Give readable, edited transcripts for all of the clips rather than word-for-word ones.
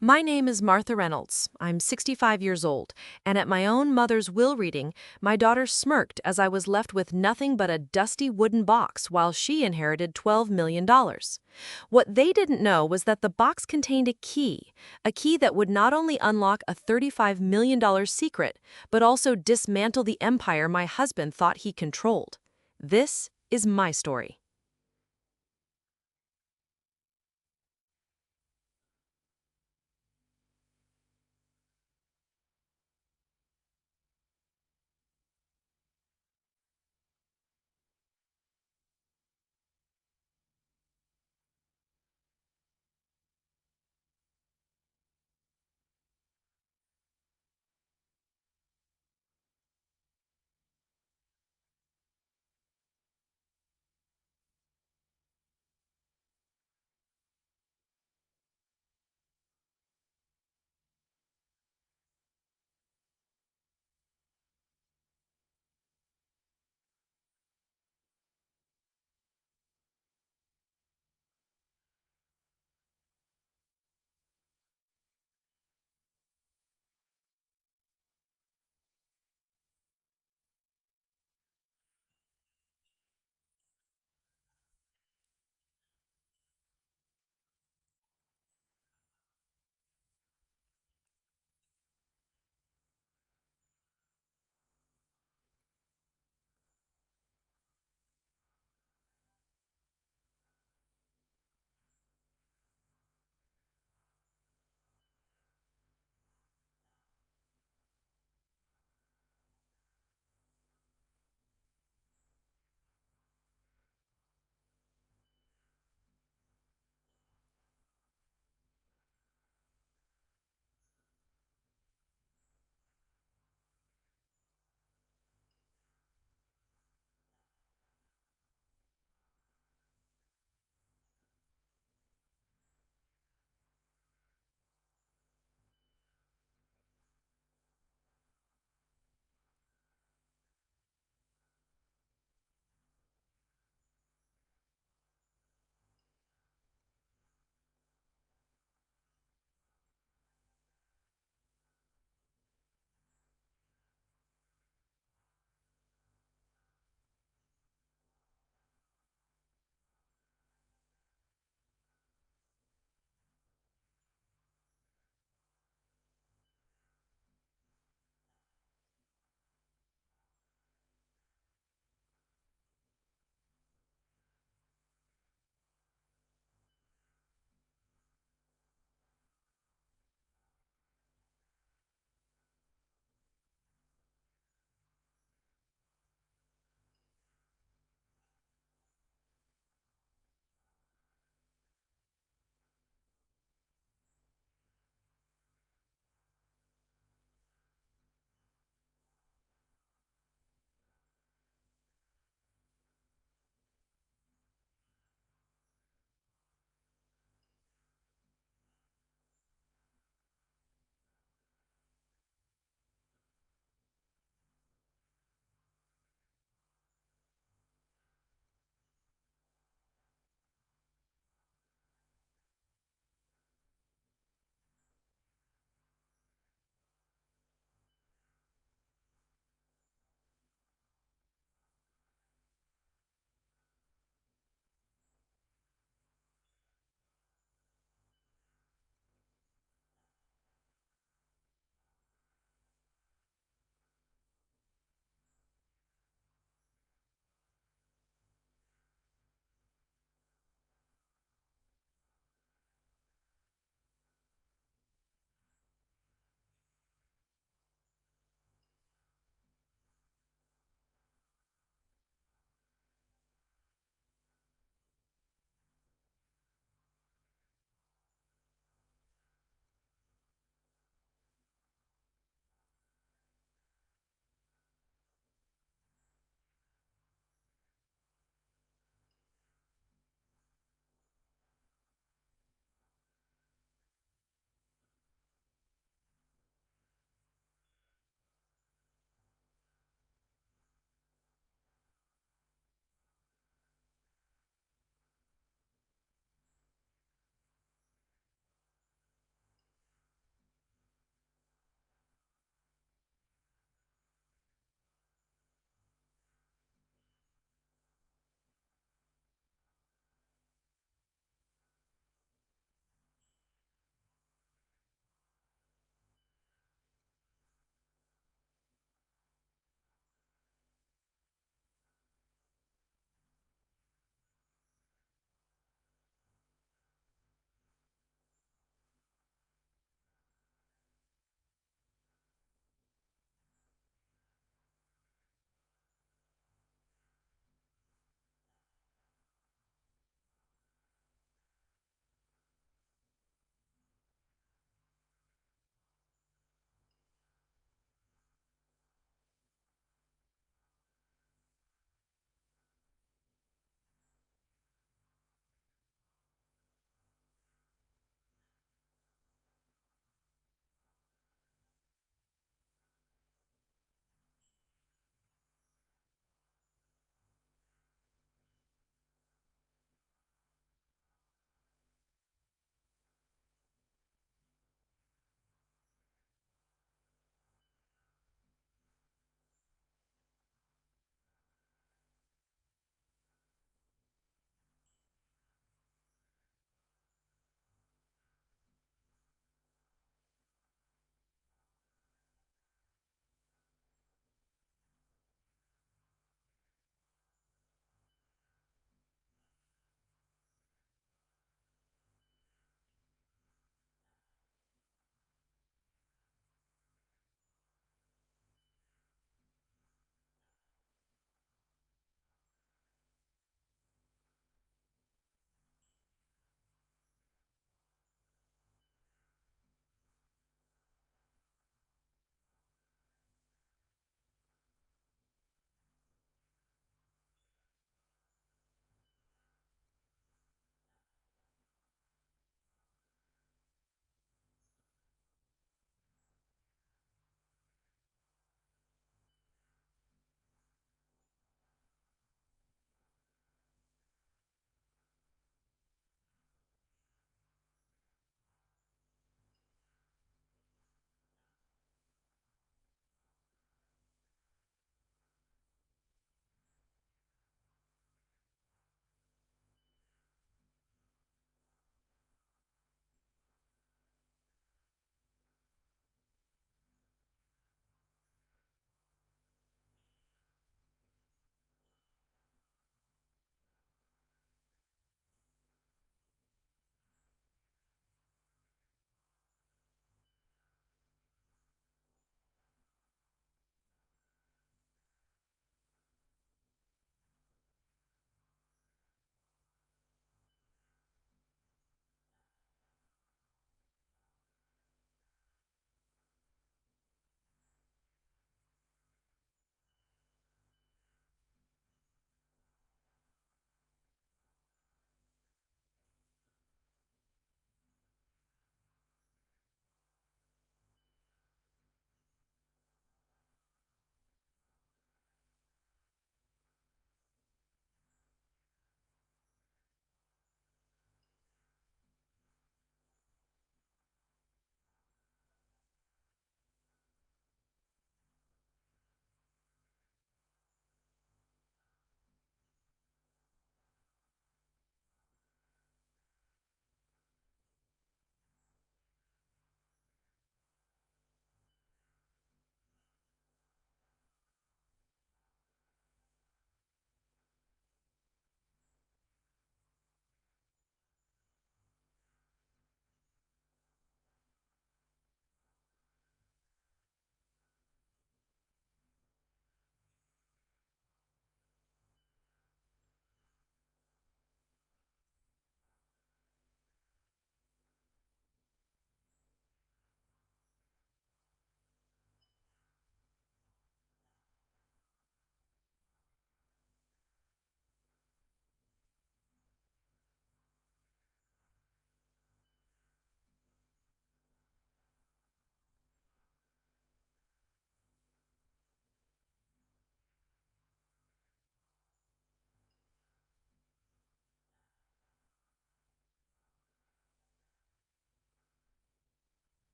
My name is Martha Reynolds. I'm 65 years old, and at my own mother's will reading, my daughter smirked as I was left with nothing but a dusty wooden box while she inherited $12 million. What they didn't know was that the box contained a key that would not only unlock a $35 million secret, but also dismantle the empire my husband thought he controlled. This is my story.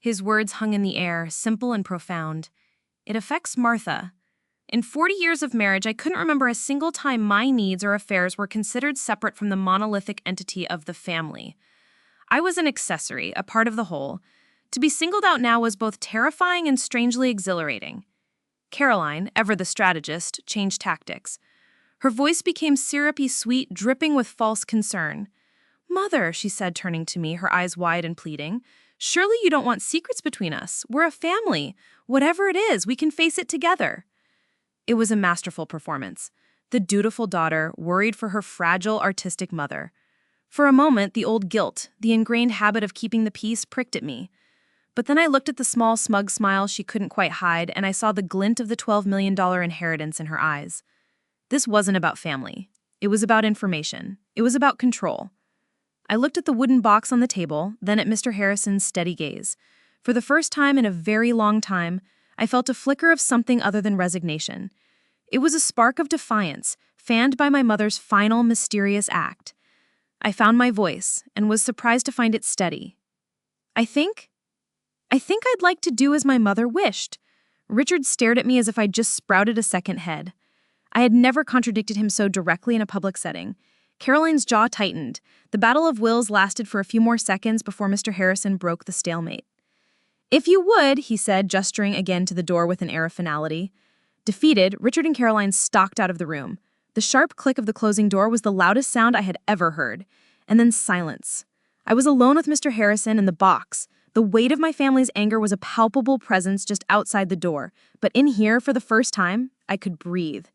His words hung in the air, simple and profound. It affects Martha. In 40 years of marriage, I couldn't remember a single time my needs or affairs were considered separate from the monolithic entity of the family. I was an accessory, a part of the whole. To be singled out now was both terrifying and strangely exhilarating. Caroline, ever the strategist, changed tactics. Her voice became syrupy sweet, dripping with false concern. "Mother," she said, turning to me, her eyes wide and pleading, "surely you don't want secrets between us. We're a family. Whatever it is, we can face it together." It was a masterful performance. The dutiful daughter, worried for her fragile, artistic mother. For a moment, the old guilt, the ingrained habit of keeping the peace, pricked at me. But then I looked at the small, smug smile she couldn't quite hide, and I saw the glint of the $12 million inheritance in her eyes. This wasn't about family. It was about information. It was about control. I looked at the wooden box on the table, then at Mr. Harrison's steady gaze. For the first time in a very long time, I felt a flicker of something other than resignation. It was a spark of defiance, fanned by my mother's final, mysterious act. I found my voice, and was surprised to find it steady. I think I'd like to do as my mother wished." Richard stared at me as if I'd just sprouted a second head. I had never contradicted him so directly in a public setting. Caroline's jaw tightened. The battle of wills lasted for a few more seconds before Mr. Harrison broke the stalemate. "If you would," he said, gesturing again to the door with an air of finality. Defeated, Richard and Caroline stalked out of the room. The sharp click of the closing door was the loudest sound I had ever heard. And then silence. I was alone with Mr. Harrison and the box. The weight of my family's anger was a palpable presence just outside the door, but in here, for the first time, I could breathe.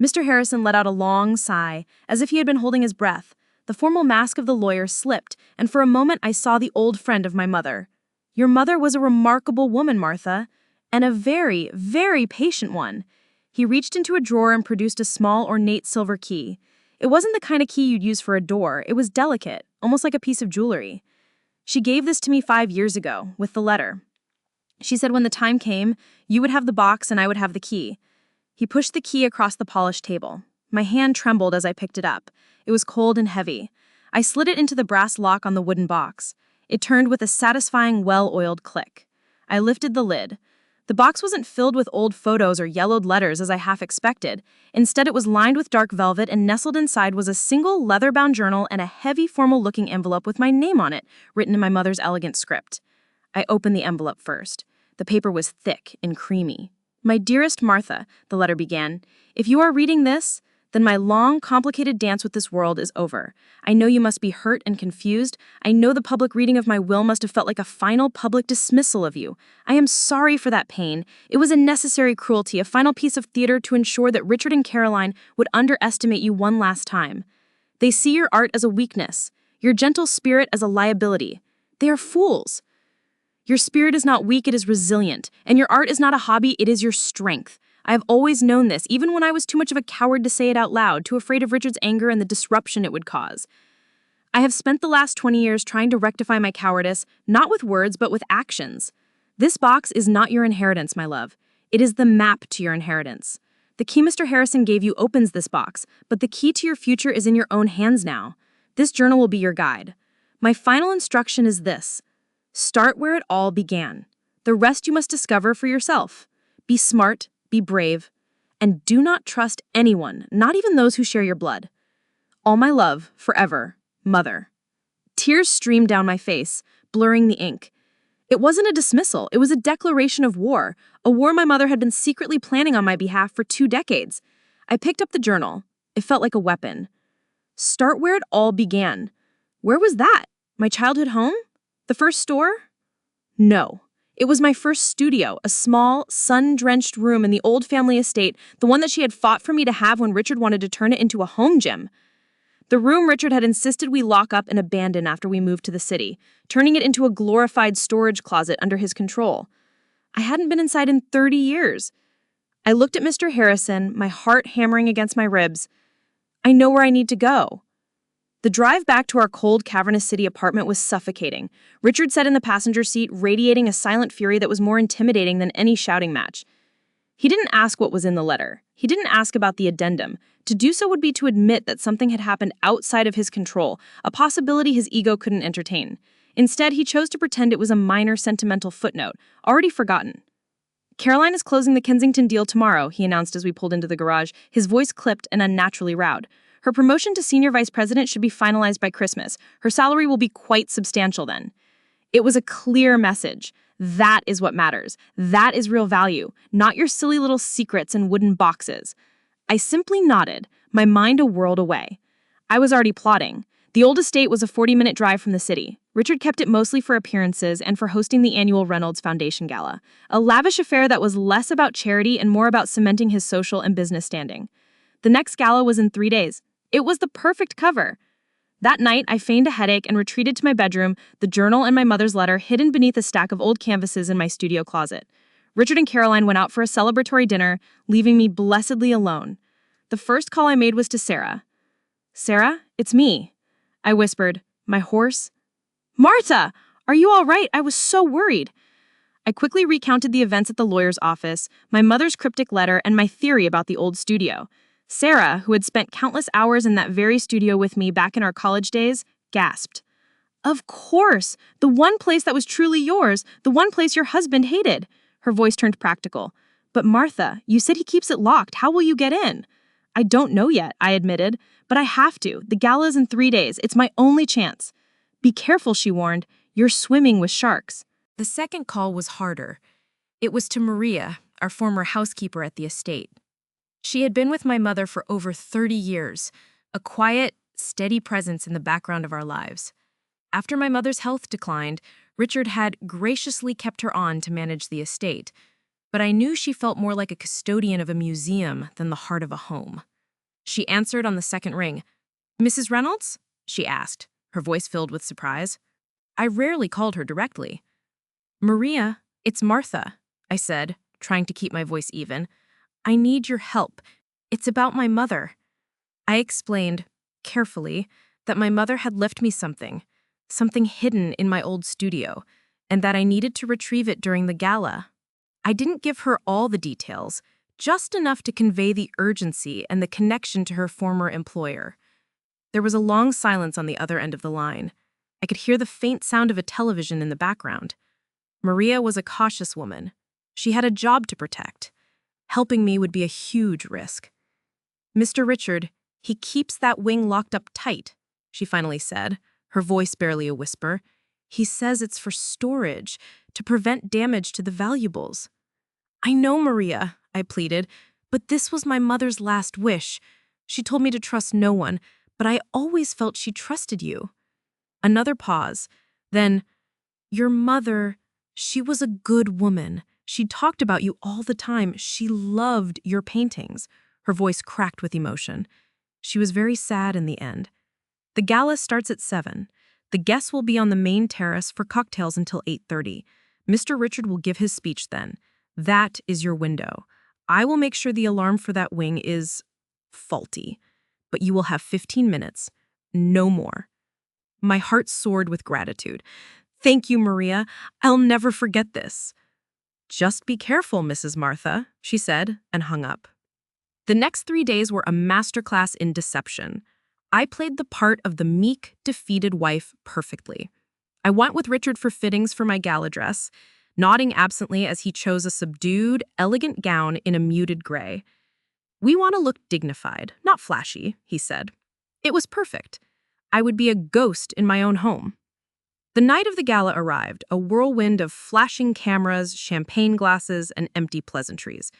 Mr. Harrison let out a long sigh, as if he had been holding his breath. The formal mask of the lawyer slipped, and for a moment I saw the old friend of my mother. "Your mother was a remarkable woman, Martha, and a very, very patient one." He reached into a drawer and produced a small, ornate silver key. It wasn't the kind of key you'd use for a door. It was delicate, almost like a piece of jewelry. "She gave this to me 5 years ago, with the letter. She said when the time came, you would have the box and I would have the key." He pushed the key across the polished table. My hand trembled as I picked it up. It was cold and heavy. I slid it into the brass lock on the wooden box. It turned with a satisfying, well-oiled click. I lifted the lid. The box wasn't filled with old photos or yellowed letters as I half expected. Instead, it was lined with dark velvet, and nestled inside was a single leather-bound journal and a heavy, formal-looking envelope with my name on it, written in my mother's elegant script. I opened the envelope first. The paper was thick and creamy. "My dearest Martha," the letter began, "if you are reading this, then my long, complicated dance with this world is over. I know you must be hurt and confused. I know the public reading of my will must have felt like a final public dismissal of you. I am sorry for that pain. It was a necessary cruelty, a final piece of theater to ensure that Richard and Caroline would underestimate you one last time. They see your art as a weakness, your gentle spirit as a liability. They are fools. Your spirit is not weak, it is resilient, and your art is not a hobby, it is your strength. I have always known this, even when I was too much of a coward to say it out loud, too afraid of Richard's anger and the disruption it would cause. I have spent the last 20 years trying to rectify my cowardice, not with words, but with actions. This box is not your inheritance, my love. It is the map to your inheritance. The key Mr. Harrison gave you opens this box, but the key to your future is in your own hands now. This journal will be your guide. My final instruction is this. Start where it all began. The rest you must discover for yourself. Be smart, be brave, and do not trust anyone, not even those who share your blood. All my love, forever, Mother." Tears streamed down my face, blurring the ink. It wasn't a dismissal, it was a declaration of war, a war my mother had been secretly planning on my behalf for 2 decades. I picked up the journal. It felt like a weapon. Start where it all began. Where was that? My childhood home? The first store? No. It was my first studio, a small, sun-drenched room in the old family estate, the one that she had fought for me to have when Richard wanted to turn it into a home gym. The room Richard had insisted we lock up and abandon after we moved to the city, turning it into a glorified storage closet under his control. I hadn't been inside in 30 years. I looked at Mr. Harrison, my heart hammering against my ribs. I know where I need to go. The drive back to our cold, cavernous city apartment was suffocating. Richard sat in the passenger seat, radiating a silent fury that was more intimidating than any shouting match. He didn't ask what was in the letter. He didn't ask about the addendum. To do so would be to admit that something had happened outside of his control, a possibility his ego couldn't entertain. Instead, he chose to pretend it was a minor sentimental footnote, already forgotten. "Caroline is closing the Kensington deal tomorrow," he announced as we pulled into the garage, his voice clipped and unnaturally loud. "Her promotion to senior vice president should be finalized by Christmas. Her salary will be quite substantial then." It was a clear message. That is what matters. That is real value, not your silly little secrets and wooden boxes. I simply nodded, my mind a world away. I was already plotting. The old estate was a 40-minute drive from the city. Richard kept it mostly for appearances and for hosting the annual Reynolds Foundation Gala, a lavish affair that was less about charity and more about cementing his social and business standing. The next gala was in 3 days. It was the perfect cover. That night, I feigned a headache and retreated to my bedroom, the journal and my mother's letter hidden beneath a stack of old canvases in my studio closet. Richard and Caroline went out for a celebratory dinner, leaving me blessedly alone. The first call I made was to Sarah. "Sarah, it's me," I whispered, my hoarse. "Martha, are you all right? I was so worried." I quickly recounted the events at the lawyer's office, my mother's cryptic letter, and my theory about the old studio. Sarah, who had spent countless hours in that very studio with me back in our college days, gasped. "Of course! The one place that was truly yours, the one place your husband hated." Her voice turned practical. "But Martha, you said he keeps it locked. How will you get in?" "I don't know yet," I admitted. "But I have to. The gala is in 3 days. It's my only chance." "Be careful," she warned. "You're swimming with sharks." The second call was harder. It was to Maria, our former housekeeper at the estate. She had been with my mother for over 30 years, a quiet, steady presence in the background of our lives. After my mother's health declined, Richard had graciously kept her on to manage the estate, but I knew she felt more like a custodian of a museum than the heart of a home. She answered on the second ring. "Mrs. Reynolds?" she asked, her voice filled with surprise. I rarely called her directly. "Maria, it's Martha," I said, trying to keep my voice even. "I need your help. It's about my mother." I explained, carefully, that my mother had left me something hidden in my old studio, and that I needed to retrieve it during the gala. I didn't give her all the details, just enough to convey the urgency and the connection to her former employer. There was a long silence on the other end of the line. I could hear the faint sound of a television in the background. Maria was a cautious woman. She had a job to protect. Helping me would be a huge risk. "Mr. Richard, he keeps that wing locked up tight," she finally said, her voice barely a whisper. "He says it's for storage, to prevent damage to the valuables." "I know, Maria," I pleaded, "but this was my mother's last wish. She told me to trust no one, but I always felt she trusted you." Another pause. Then, "Your mother, she was a good woman. She talked about you all the time. She loved your paintings." Her voice cracked with emotion. She was very sad in the end. "The gala starts at 7. The guests will be on the main terrace for cocktails until 8:30. Mr. Richard will give his speech then. That is your window. I will make sure the alarm for that wing is faulty. But you will have 15 minutes. No more." My heart soared with gratitude. "Thank you, Maria. I'll never forget this." "Just be careful, Mrs. Martha," she said, and hung up. The next 3 days were a masterclass in deception. I played the part of the meek, defeated wife perfectly. I went with Richard for fittings for my gala dress, nodding absently as he chose a subdued, elegant gown in a muted gray. "We want to look dignified, not flashy," he said. It was perfect. I would be a ghost in my own home. The night of the gala arrived, a whirlwind of flashing cameras, champagne glasses, and empty pleasantries.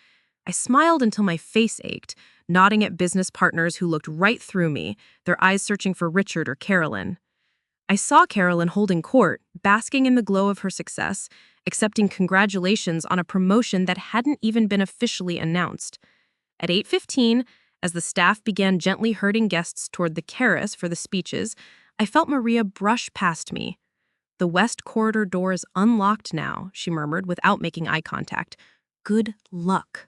I smiled until my face ached, nodding at business partners who looked right through me, their eyes searching for Richard or Carolyn. I saw Carolyn holding court, basking in the glow of her success, accepting congratulations on a promotion that hadn't even been officially announced. At 8:15, as the staff began gently herding guests toward the terrace for the speeches, I felt Maria brush past me. "The west corridor door is unlocked now," she murmured without making eye contact. "Good luck."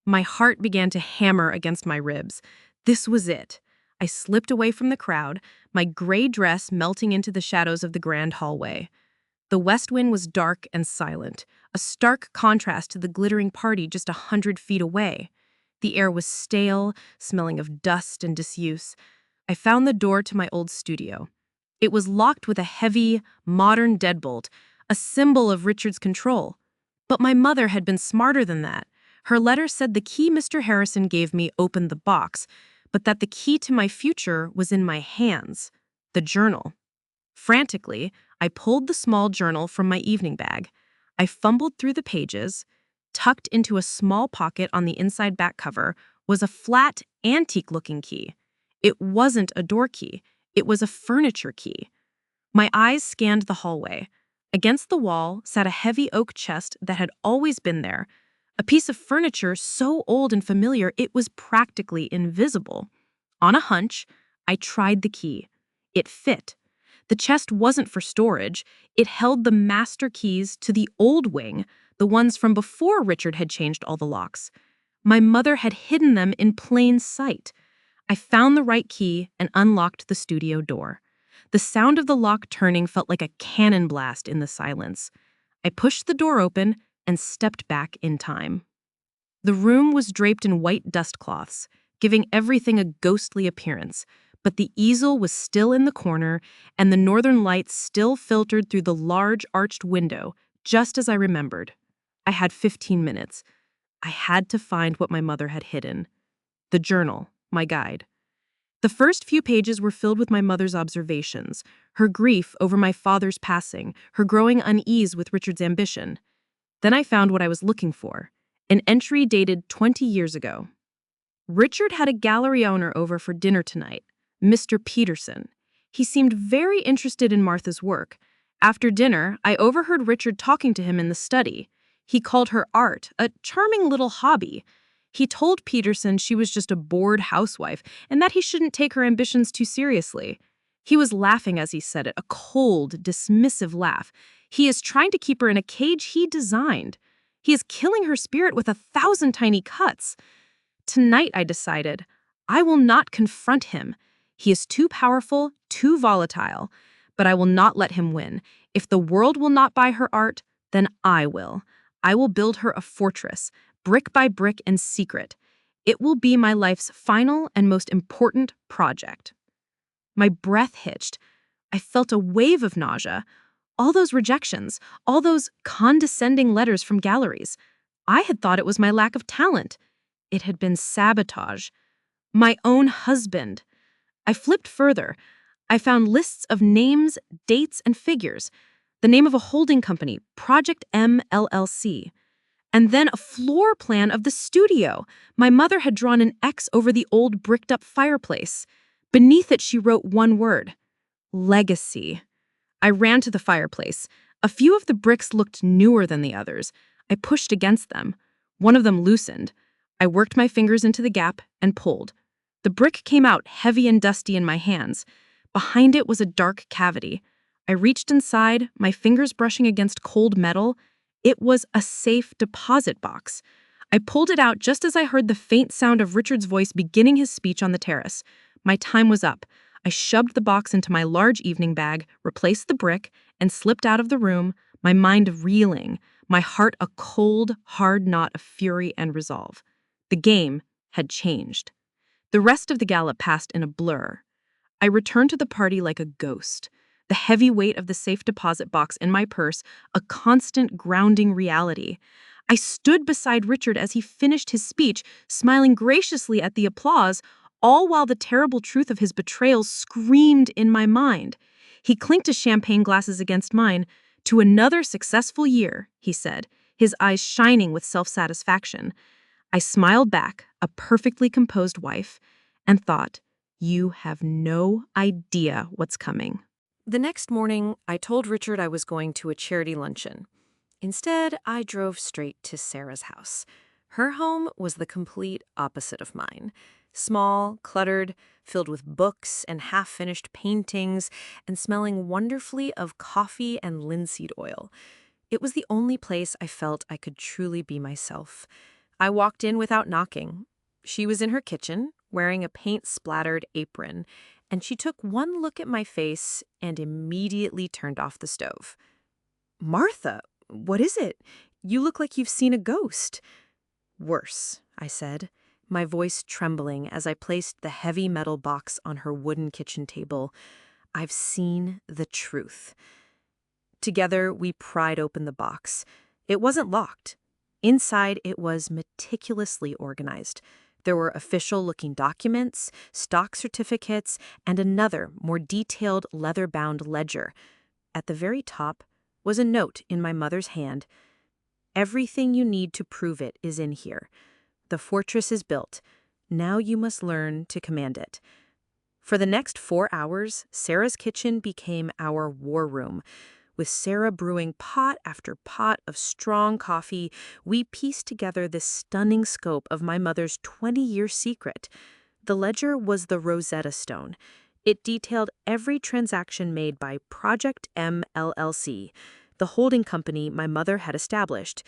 My heart began to hammer against my ribs. This was it. I slipped away from the crowd, my gray dress melting into the shadows of the grand hallway. The west wing was dark and silent, a stark contrast to the glittering party just 100 feet away. The air was stale, smelling of dust and disuse. I found the door to my old studio. It was locked with a heavy, modern deadbolt, a symbol of Richard's control. But my mother had been smarter than that. Her letter said the key Mr. Harrison gave me opened the box, but that the key to my future was in my hands, the journal. Frantically, I pulled the small journal from my evening bag. I fumbled through the pages. Tucked into a small pocket on the inside back cover was a flat, antique-looking key. It wasn't a door key. It was a furniture key. My eyes scanned the hallway. Against the wall sat a heavy oak chest that had always been there, a piece of furniture so old and familiar it was practically invisible. On a hunch, I tried the key. It fit. The chest wasn't for storage. It held the master keys to the old wing, the ones from before Richard had changed all the locks. My mother had hidden them in plain sight. I found the right key and unlocked the studio door. The sound of the lock turning felt like a cannon blast in the silence. I pushed the door open and stepped back in time. The room was draped in white dust cloths, giving everything a ghostly appearance, but the easel was still in the corner and the northern lights still filtered through the large arched window, just as I remembered. I had 15 minutes. I had to find what my mother had hidden. The journal, my guide. The first few pages were filled with my mother's observations, her grief over my father's passing, her growing unease with Richard's ambition. Then I found what I was looking for, an entry dated 20 years ago. Richard had a gallery owner over for dinner tonight, Mr. Peterson. He seemed very interested in Martha's work. After dinner, I overheard Richard talking to him in the study. He called her art a charming little hobby. He told Peterson she was just a bored housewife and that he shouldn't take her ambitions too seriously. He was laughing as he said it, a cold, dismissive laugh. He is trying to keep her in a cage he designed. He is killing her spirit with 1,000 tiny cuts. Tonight, I decided, I will not confront him. He is too powerful, too volatile, but I will not let him win. If the world will not buy her art, then I will. I will build her a fortress, brick by brick and secret. It will be my life's final and most important project. My breath hitched. I felt a wave of nausea. All those rejections, all those condescending letters from galleries. I had thought it was my lack of talent. It had been sabotage. My own husband. I flipped further. I found lists of names, dates, and figures. The name of a holding company, Project M LLC. And then a floor plan of the studio. My mother had drawn an X over the old bricked-up fireplace. Beneath it, she wrote one word: legacy. I ran to the fireplace. A few of the bricks looked newer than the others. I pushed against them. One of them loosened. I worked my fingers into the gap and pulled. The brick came out heavy and dusty in my hands. Behind it was a dark cavity. I reached inside, my fingers brushing against cold metal. It was a safe deposit box. I pulled it out just as I heard the faint sound of Richard's voice beginning his speech on the terrace. My time was up. I shoved the box into my large evening bag, replaced the brick, and slipped out of the room, my mind reeling, my heart a cold, hard knot of fury and resolve. The game had changed. The rest of the gala passed in a blur. I returned to the party like a ghost. The heavy weight of the safe deposit box in my purse, a constant grounding reality. I stood beside Richard as he finished his speech, smiling graciously at the applause, all while the terrible truth of his betrayal screamed in my mind. He clinked his champagne glasses against mine. "To another successful year," he said, his eyes shining with self-satisfaction. I smiled back, a perfectly composed wife, and thought, you have no idea what's coming. The next morning, I told Richard I was going to a charity luncheon. Instead, I drove straight to Sarah's house. Her home was the complete opposite of mine. Small, cluttered, filled with books and half-finished paintings, and smelling wonderfully of coffee and linseed oil. It was the only place I felt I could truly be myself. I walked in without knocking. She was in her kitchen, wearing a paint-splattered apron, and she took one look at my face and immediately turned off the stove. "Martha, what is it? You look like you've seen a ghost." "Worse," I said, my voice trembling as I placed the heavy metal box on her wooden kitchen table. I've seen the truth. Together, we pried open the box. It wasn't locked. Inside, it was meticulously organized. There were official-looking documents, stock certificates, and another, more detailed leather-bound ledger. At the very top was a note in my mother's hand. Everything you need to prove it is in here. The fortress is built. Now you must learn to command it. For the next 4 hours, Sarah's kitchen became our war room. With Sarah brewing pot after pot of strong coffee, we pieced together this stunning scope of my mother's 20-year secret. The ledger was the Rosetta Stone. It detailed every transaction made by Project M LLC, the holding company my mother had established.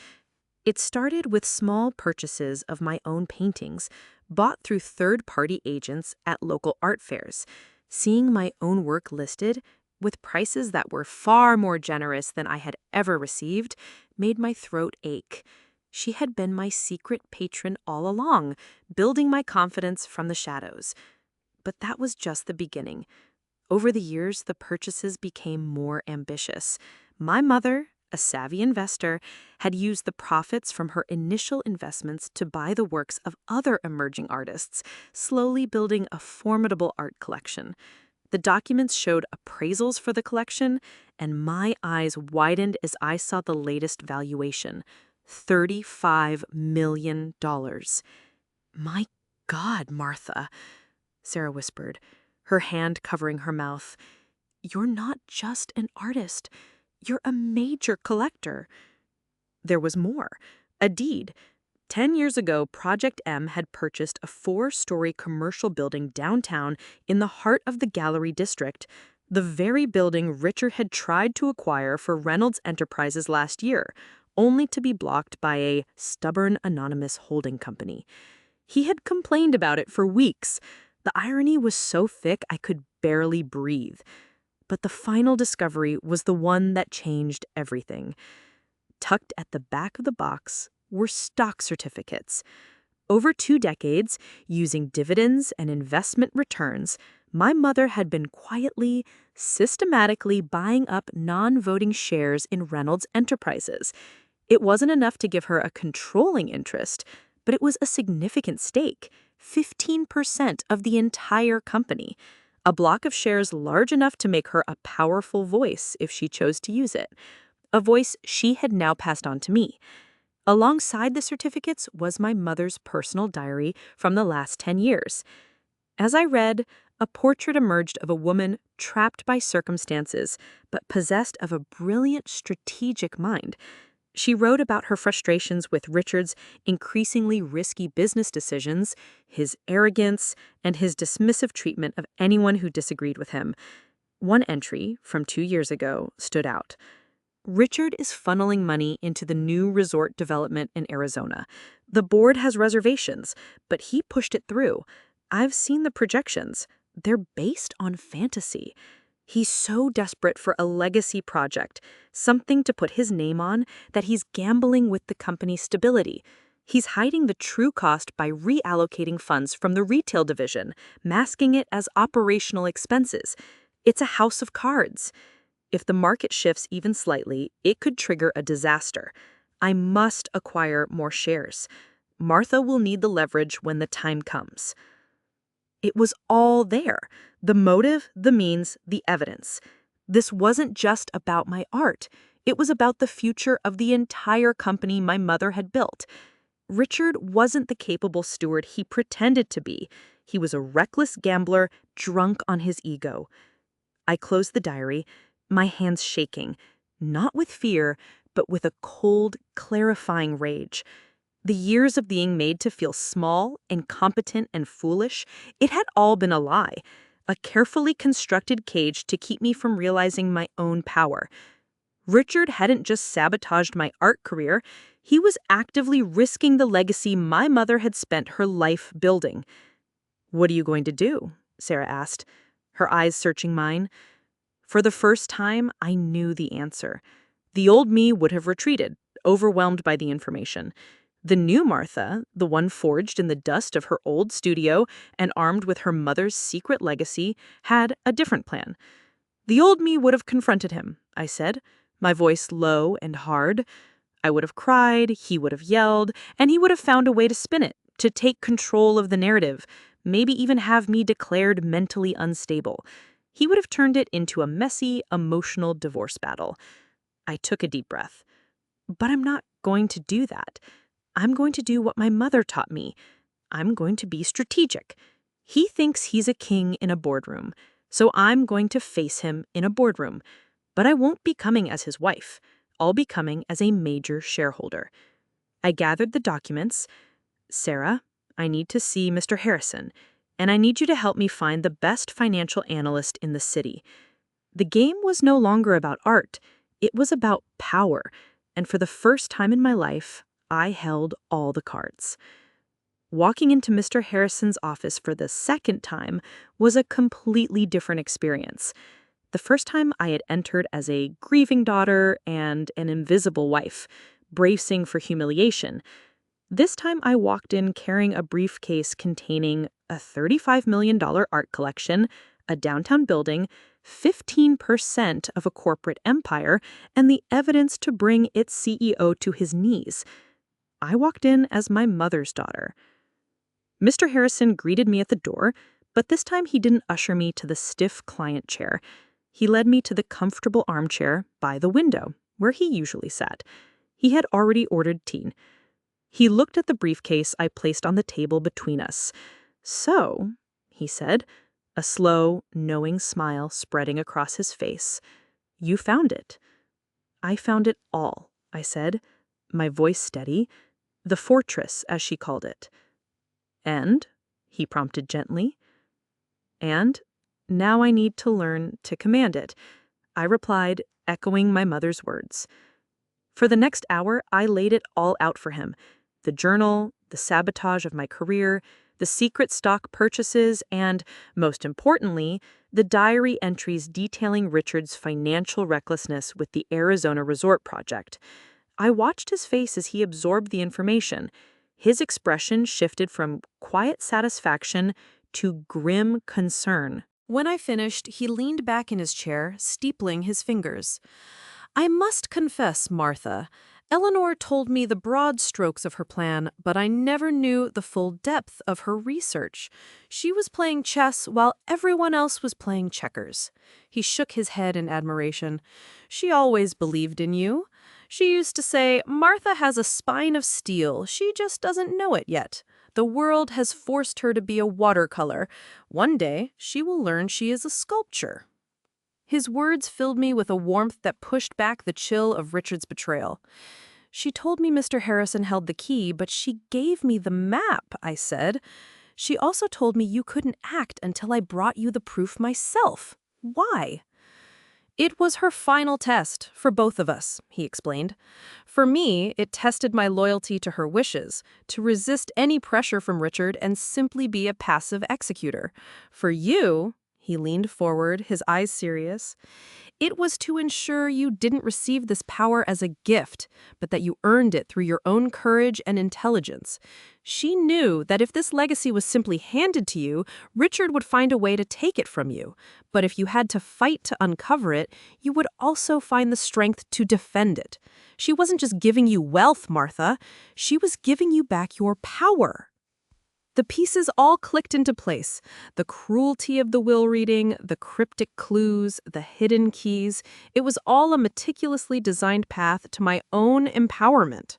It started with small purchases of my own paintings, bought through third-party agents at local art fairs. Seeing my own work listed, with prices that were far more generous than I had ever received, made my throat ache. She had been my secret patron all along, building my confidence from the shadows. But that was just the beginning. Over the years, the purchases became more ambitious. My mother, a savvy investor, had used the profits from her initial investments to buy the works of other emerging artists, slowly building a formidable art collection. The documents showed appraisals for the collection, and my eyes widened as I saw the latest valuation, $35 million. My God, Martha, Sarah whispered, her hand covering her mouth. You're not just an artist. You're a major collector. There was more. A deed. 10 years ago, Project M had purchased a 4-story commercial building downtown in the heart of the Gallery District, the very building Richard had tried to acquire for Reynolds Enterprises last year, only to be blocked by a stubborn anonymous holding company. He had complained about it for weeks. The irony was so thick I could barely breathe. But the final discovery was the one that changed everything. Tucked at the back of the box were stock certificates. Over 2 decades, using dividends and investment returns, my mother had been quietly, systematically buying up non-voting shares in Reynolds Enterprises. It wasn't enough to give her a controlling interest, but it was a significant stake, 15% of the entire company. A block of shares large enough to make her a powerful voice if she chose to use it. A voice she had now passed on to me. Alongside the certificates was my mother's personal diary from the last 10 years. As I read, a portrait emerged of a woman trapped by circumstances, but possessed of a brilliant strategic mind. She wrote about her frustrations with Richard's increasingly risky business decisions, his arrogance, and his dismissive treatment of anyone who disagreed with him. One entry, from 2 years ago, stood out. Richard is funneling money into the new resort development in Arizona. The board has reservations, but he pushed it through. I've seen the projections. They're based on fantasy. He's so desperate for a legacy project, something to put his name on, that he's gambling with the company's stability. He's hiding the true cost by reallocating funds from the retail division, masking it as operational expenses. It's a house of cards. If the market shifts even slightly, it could trigger a disaster. I must acquire more shares. Martha will need the leverage when the time comes. It was all there. The motive, the means, the evidence. This wasn't just about my art. It was about the future of the entire company my mother had built. Richard wasn't the capable steward he pretended to be. He was a reckless gambler, drunk on his ego. I closed the diary, my hands shaking, not with fear, but with a cold, clarifying rage. The years of being made to feel small, incompetent, and foolish, it had all been a lie. A carefully constructed cage to keep me from realizing my own power. Richard hadn't just sabotaged my art career, he was actively risking the legacy my mother had spent her life building. "What are you going to do?" Sarah asked, her eyes searching mine. For the first time, I knew the answer. The old me would have retreated, overwhelmed by the information. The new Martha, the one forged in the dust of her old studio and armed with her mother's secret legacy, had a different plan. The old me would have confronted him, I said, my voice low and hard. I would have cried, he would have yelled, and he would have found a way to spin it, to take control of the narrative, maybe even have me declared mentally unstable. He would have turned it into a messy, emotional divorce battle. I took a deep breath. But I'm not going to do that. I'm going to do what my mother taught me. I'm going to be strategic. He thinks he's a king in a boardroom, so I'm going to face him in a boardroom. But I won't be coming as his wife. I'll be coming as a major shareholder. I gathered the documents. Sarah, I need to see Mr. Harrison, and I need you to help me find the best financial analyst in the city. The game was no longer about art. It was about power, and for the first time in my life, I held all the cards. Walking into Mr. Harrison's office for the second time was a completely different experience. The first time I had entered as a grieving daughter and an invisible wife, bracing for humiliation. This time I walked in carrying a briefcase containing a $35 million art collection, a downtown building, 15% of a corporate empire, and the evidence to bring its CEO to his knees. I walked in as my mother's daughter. Mr. Harrison greeted me at the door, but this time he didn't usher me to the stiff client chair. He led me to the comfortable armchair by the window, where he usually sat. He had already ordered tea. He looked at the briefcase I placed on the table between us. "So," he said, a slow, knowing smile spreading across his face, "you found it." "I found it all," I said, my voice steady. "The fortress, as she called it." "And?" he prompted gently. "And now I need to learn to command it," I replied, echoing my mother's words. For the next hour, I laid it all out for him. The journal, the sabotage of my career, the secret stock purchases, and, most importantly, the diary entries detailing Richard's financial recklessness with the Arizona resort project. I watched his face as he absorbed the information. His expression shifted from quiet satisfaction to grim concern. When I finished, he leaned back in his chair, steepling his fingers. "I must confess, Martha, Eleanor told me the broad strokes of her plan, but I never knew the full depth of her research. She was playing chess while everyone else was playing checkers." He shook his head in admiration. "She always believed in you. She used to say, 'Martha has a spine of steel. She just doesn't know it yet. The world has forced her to be a watercolor. One day, she will learn she is a sculpture.'" His words filled me with a warmth that pushed back the chill of Richard's betrayal. "She told me Mr. Harrison held the key, but she gave me the map," I said. "She also told me you couldn't act until I brought you the proof myself. Why?" "It was her final test, for both of us," he explained. "For me, it tested my loyalty to her wishes, to resist any pressure from Richard and simply be a passive executor. For you," he leaned forward, his eyes serious, "it was to ensure you didn't receive this power as a gift, but that you earned it through your own courage and intelligence. She knew that if this legacy was simply handed to you, Richard would find a way to take it from you. But if you had to fight to uncover it, you would also find the strength to defend it. She wasn't just giving you wealth, Martha. She was giving you back your power." The pieces all clicked into place. The cruelty of the will reading, the cryptic clues, the hidden keys. It was all a meticulously designed path to my own empowerment.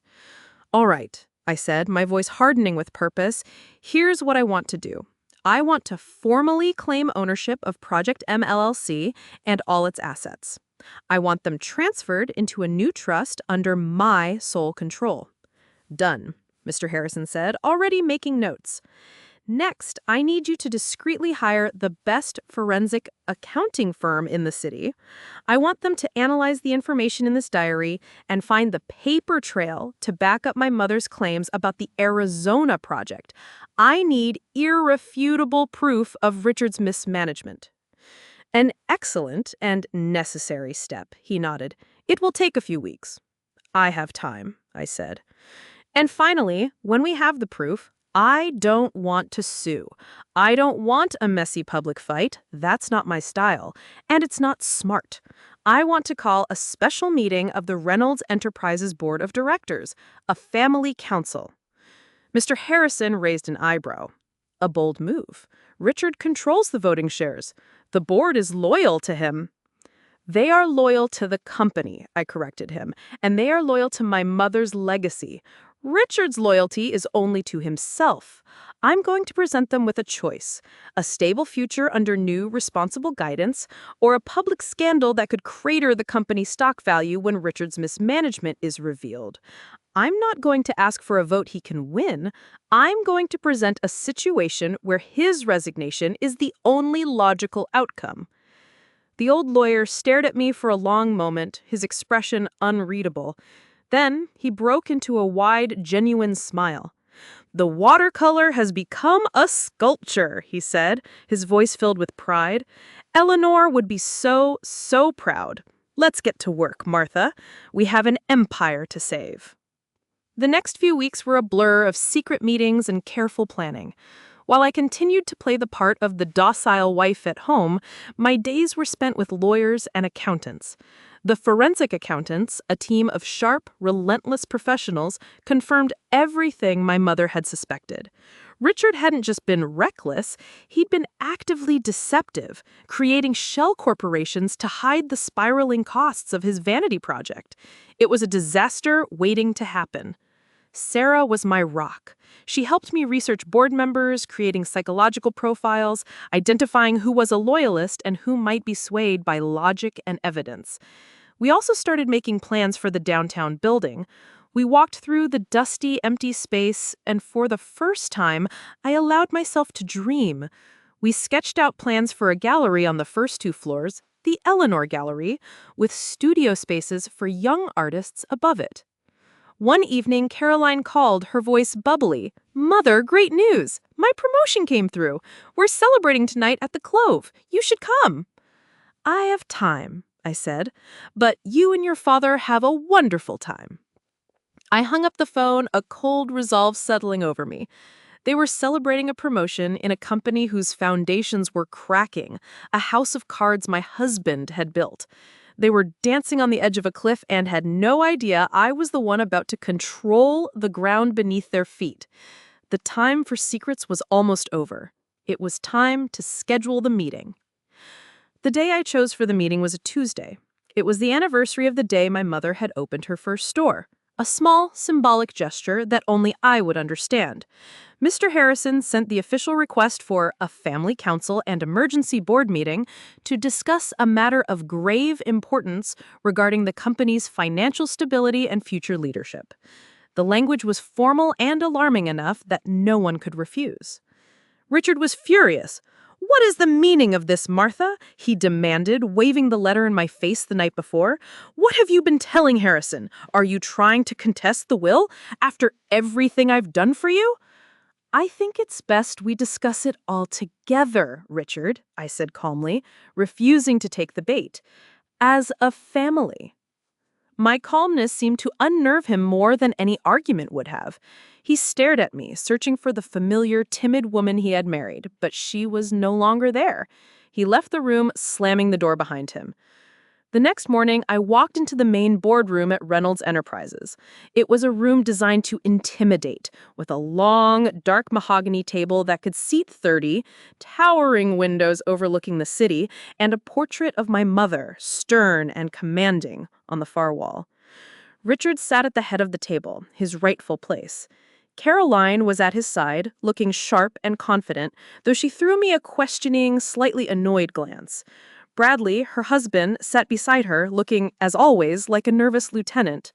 "All right," I said, my voice hardening with purpose. "Here's what I want to do. I want to formally claim ownership of Project M LLC and all its assets. I want them transferred into a new trust under my sole control." "Done," Mr. Harrison said, already making notes. "Next, I need you to discreetly hire the best forensic accounting firm in the city. I want them to analyze the information in this diary and find the paper trail to back up my mother's claims about the Arizona project. I need irrefutable proof of Richard's mismanagement." "An excellent and necessary step," he nodded. "It will take a few weeks." "I have time," I said. "And finally, when we have the proof, I don't want to sue. I don't want a messy public fight. That's not my style. And it's not smart. I want to call a special meeting of the Reynolds Enterprises Board of Directors, a family council. Mr. Harrison raised an eyebrow. A bold move. Richard controls the voting shares. The board is loyal to him. They are loyal to the company, I corrected him, and they are loyal to my mother's legacy. Richard's loyalty is only to himself. I'm going to present them with a choice: a stable future under new, responsible guidance, or a public scandal that could crater the company's stock value when Richard's mismanagement is revealed. I'm not going to ask for a vote he can win. I'm going to present a situation where his resignation is the only logical outcome. The old lawyer stared at me for a long moment, his expression unreadable. Then he broke into a wide, genuine smile. "The watercolor has become a sculpture," he said, his voice filled with pride. "Eleanor would be so, so proud. Let's get to work, Martha. We have an empire to save." The next few weeks were a blur of secret meetings and careful planning. While I continued to play the part of the docile wife at home, my days were spent with lawyers and accountants. The forensic accountants, a team of sharp, relentless professionals, confirmed everything my mother had suspected. Richard hadn't just been reckless, he'd been actively deceptive, creating shell corporations to hide the spiraling costs of his vanity project. It was a disaster waiting to happen. Sarah was my rock. She helped me research board members, creating psychological profiles, identifying who was a loyalist and who might be swayed by logic and evidence. We also started making plans for the downtown building. We walked through the dusty, empty space, and for the first time, I allowed myself to dream. We sketched out plans for a gallery on the first 2 floors, the Eleanor Gallery, with studio spaces for young artists above it. One evening, Caroline called, her voice bubbly. "Mother, great news! My promotion came through. We're celebrating tonight at the Clove. You should come." "I have time," I said, "but you and your father have a wonderful time." I hung up the phone, a cold resolve settling over me. They were celebrating a promotion in a company whose foundations were cracking, a house of cards my husband had built. They were dancing on the edge of a cliff and had no idea I was the one about to control the ground beneath their feet. The time for secrets was almost over. It was time to schedule the meeting. The day I chose for the meeting was a Tuesday. It was the anniversary of the day my mother had opened her first store. A small, symbolic gesture that only I would understand. Mr. Harrison sent the official request for a family council and emergency board meeting to discuss a matter of grave importance regarding the company's financial stability and future leadership. The language was formal and alarming enough that no one could refuse. Richard was furious. "What is the meaning of this, Martha?" he demanded, waving the letter in my face the night before. "What have you been telling Harrison? Are you trying to contest the will after everything I've done for you?" "I think it's best we discuss it all together, Richard," I said calmly, refusing to take the bait. "As a family." My calmness seemed to unnerve him more than any argument would have. He stared at me, searching for the familiar, timid woman he had married, but she was no longer there. He left the room, slamming the door behind him. The next morning, I walked into the main boardroom at Reynolds Enterprises. It was a room designed to intimidate, with a long, dark mahogany table that could seat 30, towering windows overlooking the city, and a portrait of my mother, stern and commanding, on the far wall. Richard sat at the head of the table, his rightful place. Caroline was at his side, looking sharp and confident, though she threw me a questioning, slightly annoyed glance. Bradley, her husband, sat beside her, looking, as always, like a nervous lieutenant.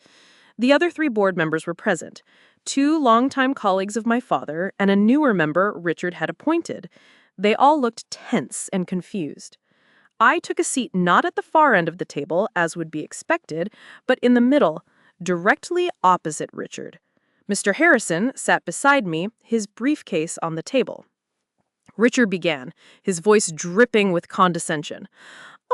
The other 3 board members were present, 2 longtime colleagues of my father and a newer member Richard had appointed. They all looked tense and confused. I took a seat not at the far end of the table, as would be expected, but in the middle, directly opposite Richard. Mr. Harrison sat beside me, his briefcase on the table. Richard began, his voice dripping with condescension.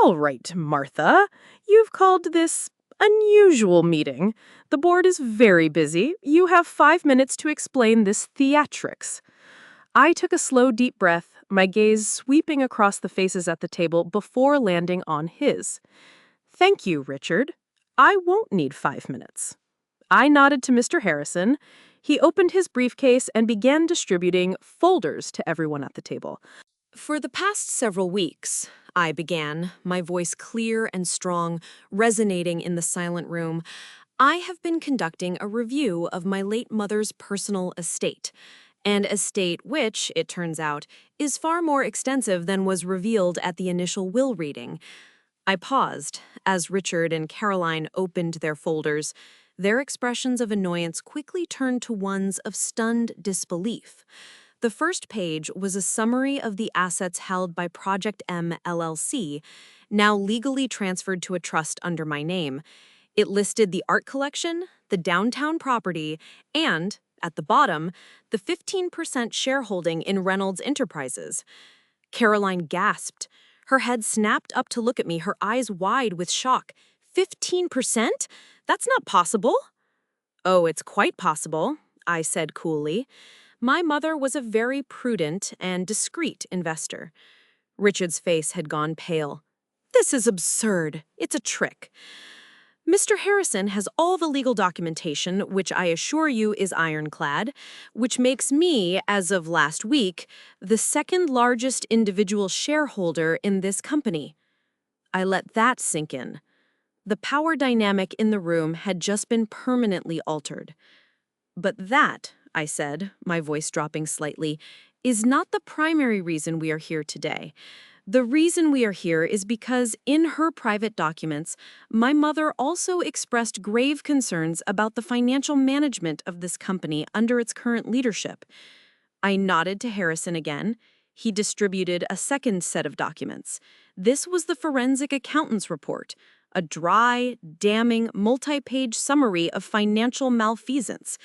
"All right, Martha, you've called this unusual meeting. The board is very busy. You have 5 minutes to explain this theatrics. I took a slow, deep breath, my gaze sweeping across the faces at the table before landing on his. Thank you, Richard. I won't need 5 minutes. I nodded to Mr. Harrison. He opened his briefcase and began distributing folders to everyone at the table. For the past several weeks, I began, my voice clear and strong, resonating in the silent room, I have been conducting a review of my late mother's personal estate, an estate which, it turns out, is far more extensive than was revealed at the initial will reading. I paused as Richard and Caroline opened their folders. Their expressions of annoyance quickly turned to ones of stunned disbelief. The first page was a summary of the assets held by Project M LLC, now legally transferred to a trust under my name. It listed the art collection, the downtown property, and, at the bottom, the 15% shareholding in Reynolds Enterprises. Caroline gasped. Her head snapped up to look at me, her eyes wide with shock. 15%? That's not possible. Oh, it's quite possible, I said coolly. My mother was a very prudent and discreet investor. Richard's face had gone pale. This is absurd. It's a trick. Mr. Harrison has all the legal documentation, which I assure you is ironclad, which makes me, as of last week, the second largest individual shareholder in this company. I let that sink in. The power dynamic in the room had just been permanently altered. But that, I said, my voice dropping slightly, is not the primary reason we are here today. The reason we are here is because, in her private documents, my mother also expressed grave concerns about the financial management of this company under its current leadership. I nodded to Harrison again. He distributed a second set of documents. This was the forensic accountant's report, a dry, damning, multi-page summary of financial malfeasance.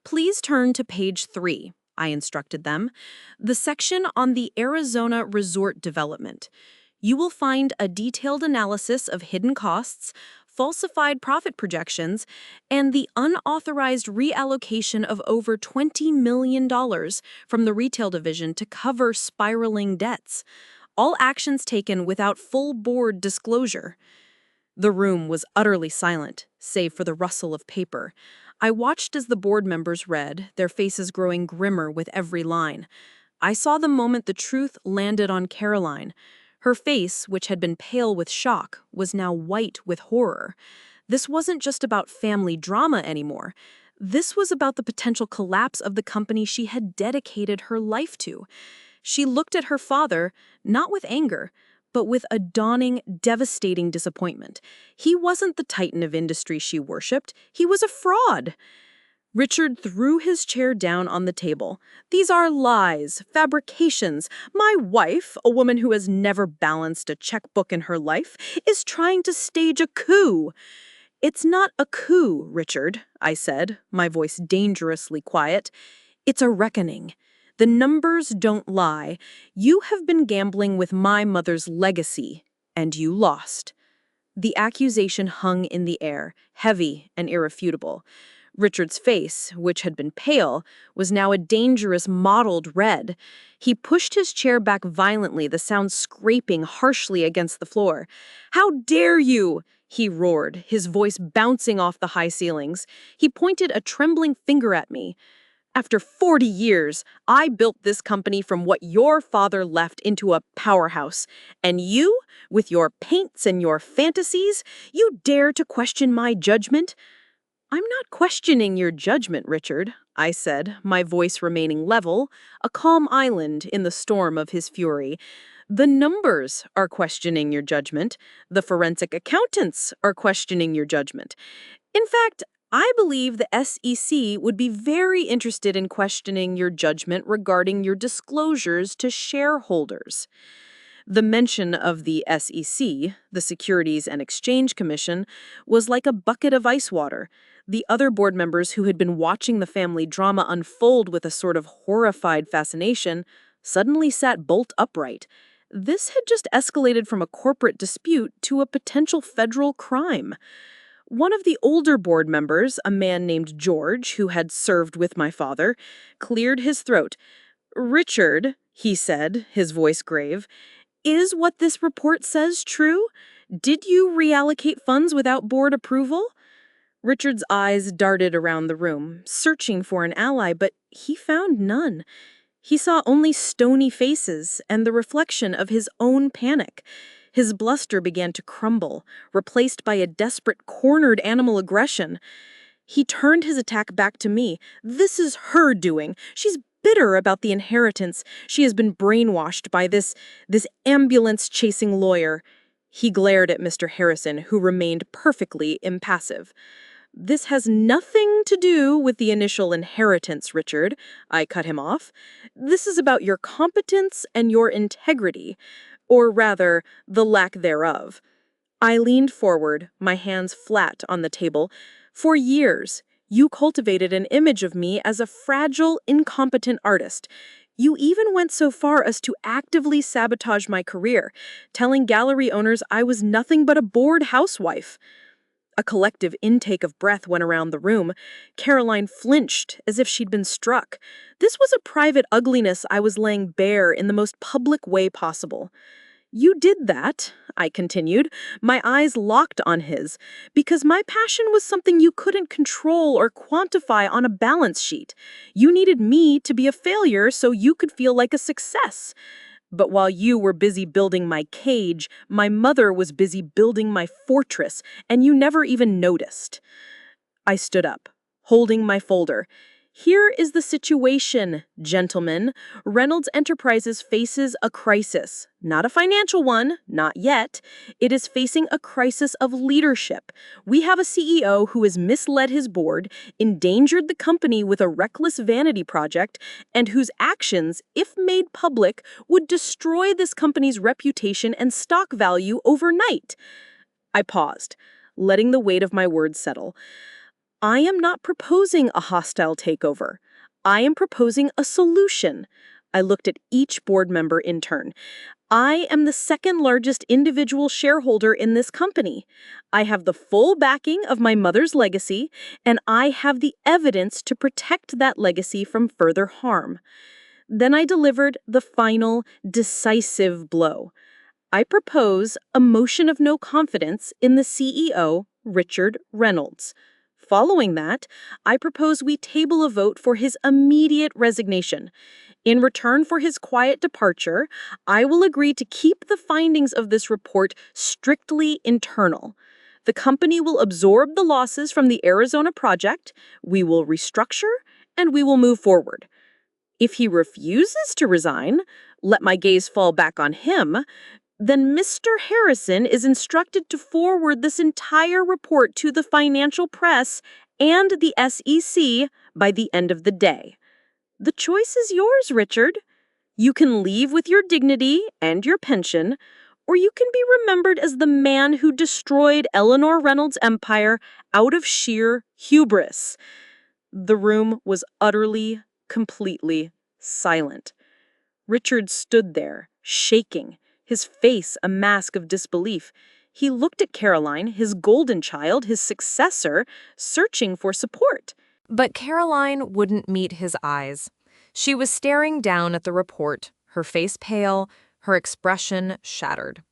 Please turn to page 3. I instructed them, the section on the Arizona resort development. You will find a detailed analysis of hidden costs, falsified profit projections, and the unauthorized reallocation of over $20 million from the retail division to cover spiraling debts. All actions taken without full board disclosure. The room was utterly silent, save for the rustle of paper. I watched as the board members read, their faces growing grimmer with every line. I saw the moment the truth landed on Caroline. Her face, which had been pale with shock, was now white with horror. This wasn't just about family drama anymore. This was about the potential collapse of the company she had dedicated her life to. She looked at her father, not with anger, but with a dawning, devastating disappointment. He wasn't the titan of industry she worshipped. He was a fraud. Richard threw his chair down on the table. These are lies, fabrications. My wife, a woman who has never balanced a checkbook in her life, is trying to stage a coup. It's not a coup, Richard, I said, my voice dangerously quiet. It's a reckoning. The numbers don't lie. You have been gambling with my mother's legacy, and you lost. The accusation hung in the air, heavy and irrefutable. Richard's face, which had been pale, was now a dangerous mottled red. He pushed his chair back violently, the sound scraping harshly against the floor. "How dare you!" he roared, his voice bouncing off the high ceilings. He pointed a trembling finger at me. "After 40 years, I built this company from what your father left into a powerhouse. And you, with your paints and your fantasies, you dare to question my judgment?" "I'm not questioning your judgment, Richard," I said, my voice remaining level, a calm island in the storm of his fury. "The numbers are questioning your judgment. The forensic accountants are questioning your judgment. In fact, I believe the SEC would be very interested in questioning your judgment regarding your disclosures to shareholders." The mention of the SEC, the Securities and Exchange Commission, was like a bucket of ice water. The other board members who had been watching the family drama unfold with a sort of horrified fascination suddenly sat bolt upright. This had just escalated from a corporate dispute to a potential federal crime. One of the older board members, a man named George, who had served with my father, cleared his throat. "Richard," he said, his voice grave, "is what this report says true? Did you reallocate funds without board approval?" Richard's eyes darted around the room, searching for an ally, but he found none. He saw only stony faces and the reflection of his own panic. His bluster began to crumble, replaced by a desperate, cornered animal aggression. He turned his attack back to me. "This is her doing. She's bitter about the inheritance. She has been brainwashed by this ambulance-chasing lawyer." He glared at Mr. Harrison, who remained perfectly impassive. "This has nothing to do with the initial inheritance, Richard," I cut him off. "This is about your competence and your integrity, or rather, the lack thereof." I leaned forward, my hands flat on the table. "For years, you cultivated an image of me as a fragile, incompetent artist. You even went so far as to actively sabotage my career, telling gallery owners I was nothing but a bored housewife." A collective intake of breath went around the room. Caroline flinched as if she'd been struck. This was a private ugliness I was laying bare in the most public way possible. "You did that," I continued, my eyes locked on his, "because my passion was something you couldn't control or quantify on a balance sheet. You needed me to be a failure so you could feel like a success. But while you were busy building my cage, my mother was busy building my fortress, and you never even noticed." I stood up, holding my folder. "Here is the situation, gentlemen. Reynolds Enterprises faces a crisis. Not a financial one, not yet. It is facing a crisis of leadership. We have a CEO who has misled his board, endangered the company with a reckless vanity project, and whose actions, if made public, would destroy this company's reputation and stock value overnight." I paused, letting the weight of my words settle. "I am not proposing a hostile takeover. I am proposing a solution." I looked at each board member in turn. "I am the second largest individual shareholder in this company. I have the full backing of my mother's legacy, and I have the evidence to protect that legacy from further harm." Then I delivered the final, decisive blow. I propose a motion of no confidence in the CEO, Richard Reynolds. Following that, I propose we table a vote for his immediate resignation. In return for his quiet departure, I will agree to keep the findings of this report strictly internal. The company will absorb the losses from the Arizona project, we will restructure, and we will move forward. If he refuses to resign, let my gaze fall back on him, then Mr. Harrison is instructed to forward this entire report to the financial press and the SEC by the end of the day. The choice is yours, Richard. You can leave with your dignity and your pension, or you can be remembered as the man who destroyed Eleanor Reynolds' empire out of sheer hubris." The room was utterly, completely silent. Richard stood there, shaking, his face a mask of disbelief. He looked at Caroline, his golden child, his successor, searching for support. But Caroline wouldn't meet his eyes. She was staring down at the report, her face pale, her expression shattered.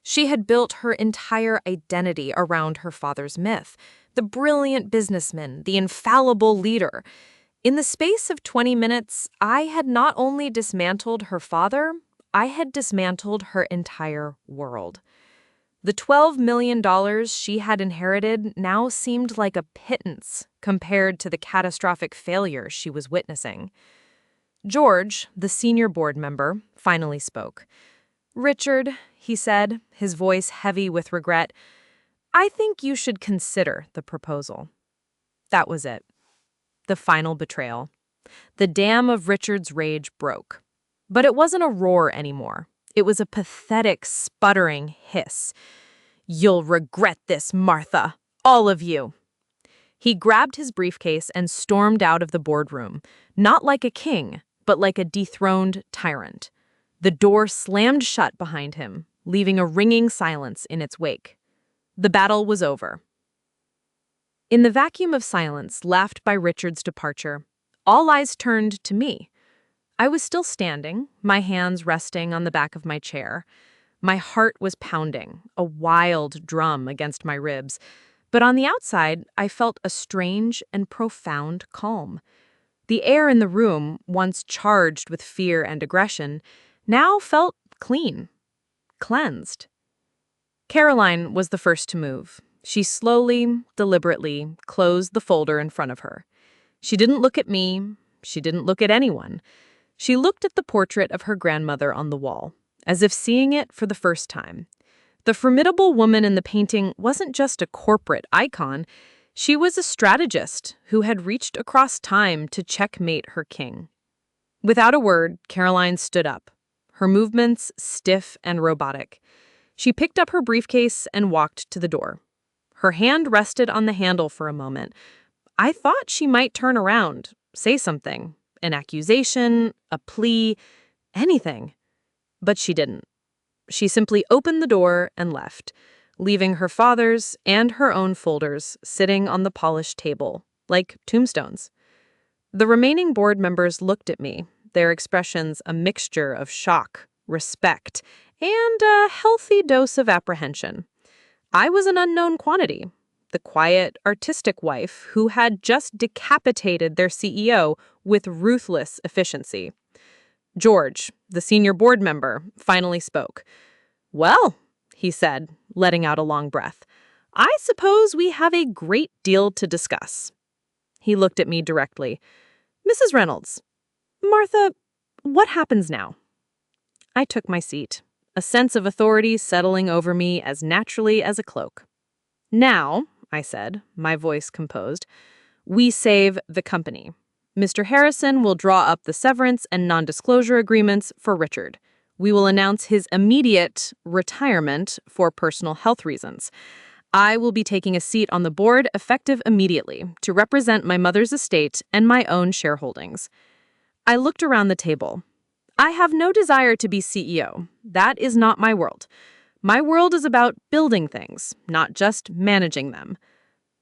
She had built her entire identity around her father's myth, the brilliant businessman, the infallible leader. In the space of 20 minutes, I had not only dismantled her father, I had dismantled her entire world. The $12 million she had inherited now seemed like a pittance compared to the catastrophic failure she was witnessing. George, the senior board member, finally spoke. "Richard," he said, his voice heavy with regret, "I think you should consider the proposal." That was it. The final betrayal. The dam of Richard's rage broke. But it wasn't a roar anymore. It was a pathetic, sputtering hiss. "You'll regret this, Martha. All of you." He grabbed his briefcase and stormed out of the boardroom, not like a king, but like a dethroned tyrant. The door slammed shut behind him, leaving a ringing silence in its wake. The battle was over. In the vacuum of silence left by Richard's departure, all eyes turned to me. I was still standing, my hands resting on the back of my chair. My heart was pounding, a wild drum against my ribs. But on the outside, I felt a strange and profound calm. The air in the room, once charged with fear and aggression, now felt clean, cleansed. Caroline was the first to move. She slowly, deliberately closed the folder in front of her. She didn't look at me. She didn't look at anyone. She looked at the portrait of her grandmother on the wall, as if seeing it for the first time. The formidable woman in the painting wasn't just a corporate icon. She was a strategist who had reached across time to checkmate her king. Without a word, Caroline stood up, her movements stiff and robotic. She picked up her briefcase and walked to the door. Her hand rested on the handle for a moment. I thought she might turn around, say something, an accusation, a plea, anything. But she didn't. She simply opened the door and left, leaving her father's and her own folders sitting on the polished table, like tombstones. The remaining board members looked at me, their expressions a mixture of shock, respect, and a healthy dose of apprehension. I was an unknown quantity, the quiet, artistic wife who had just decapitated their CEO with ruthless efficiency. George, the senior board member, finally spoke. "Well," he said, letting out a long breath, "I suppose we have a great deal to discuss." He looked at me directly. "Mrs. Reynolds, Martha, what happens now?" I took my seat, a sense of authority settling over me as naturally as a cloak. "Now," I said, my voice composed, "we save the company. Mr. Harrison will draw up the severance and non-disclosure agreements for Richard. We will announce his immediate retirement for personal health reasons. I will be taking a seat on the board effective immediately to represent my mother's estate and my own shareholdings." I looked around the table. I have no desire to be CEO. That is not my world. My world is about building things, not just managing them.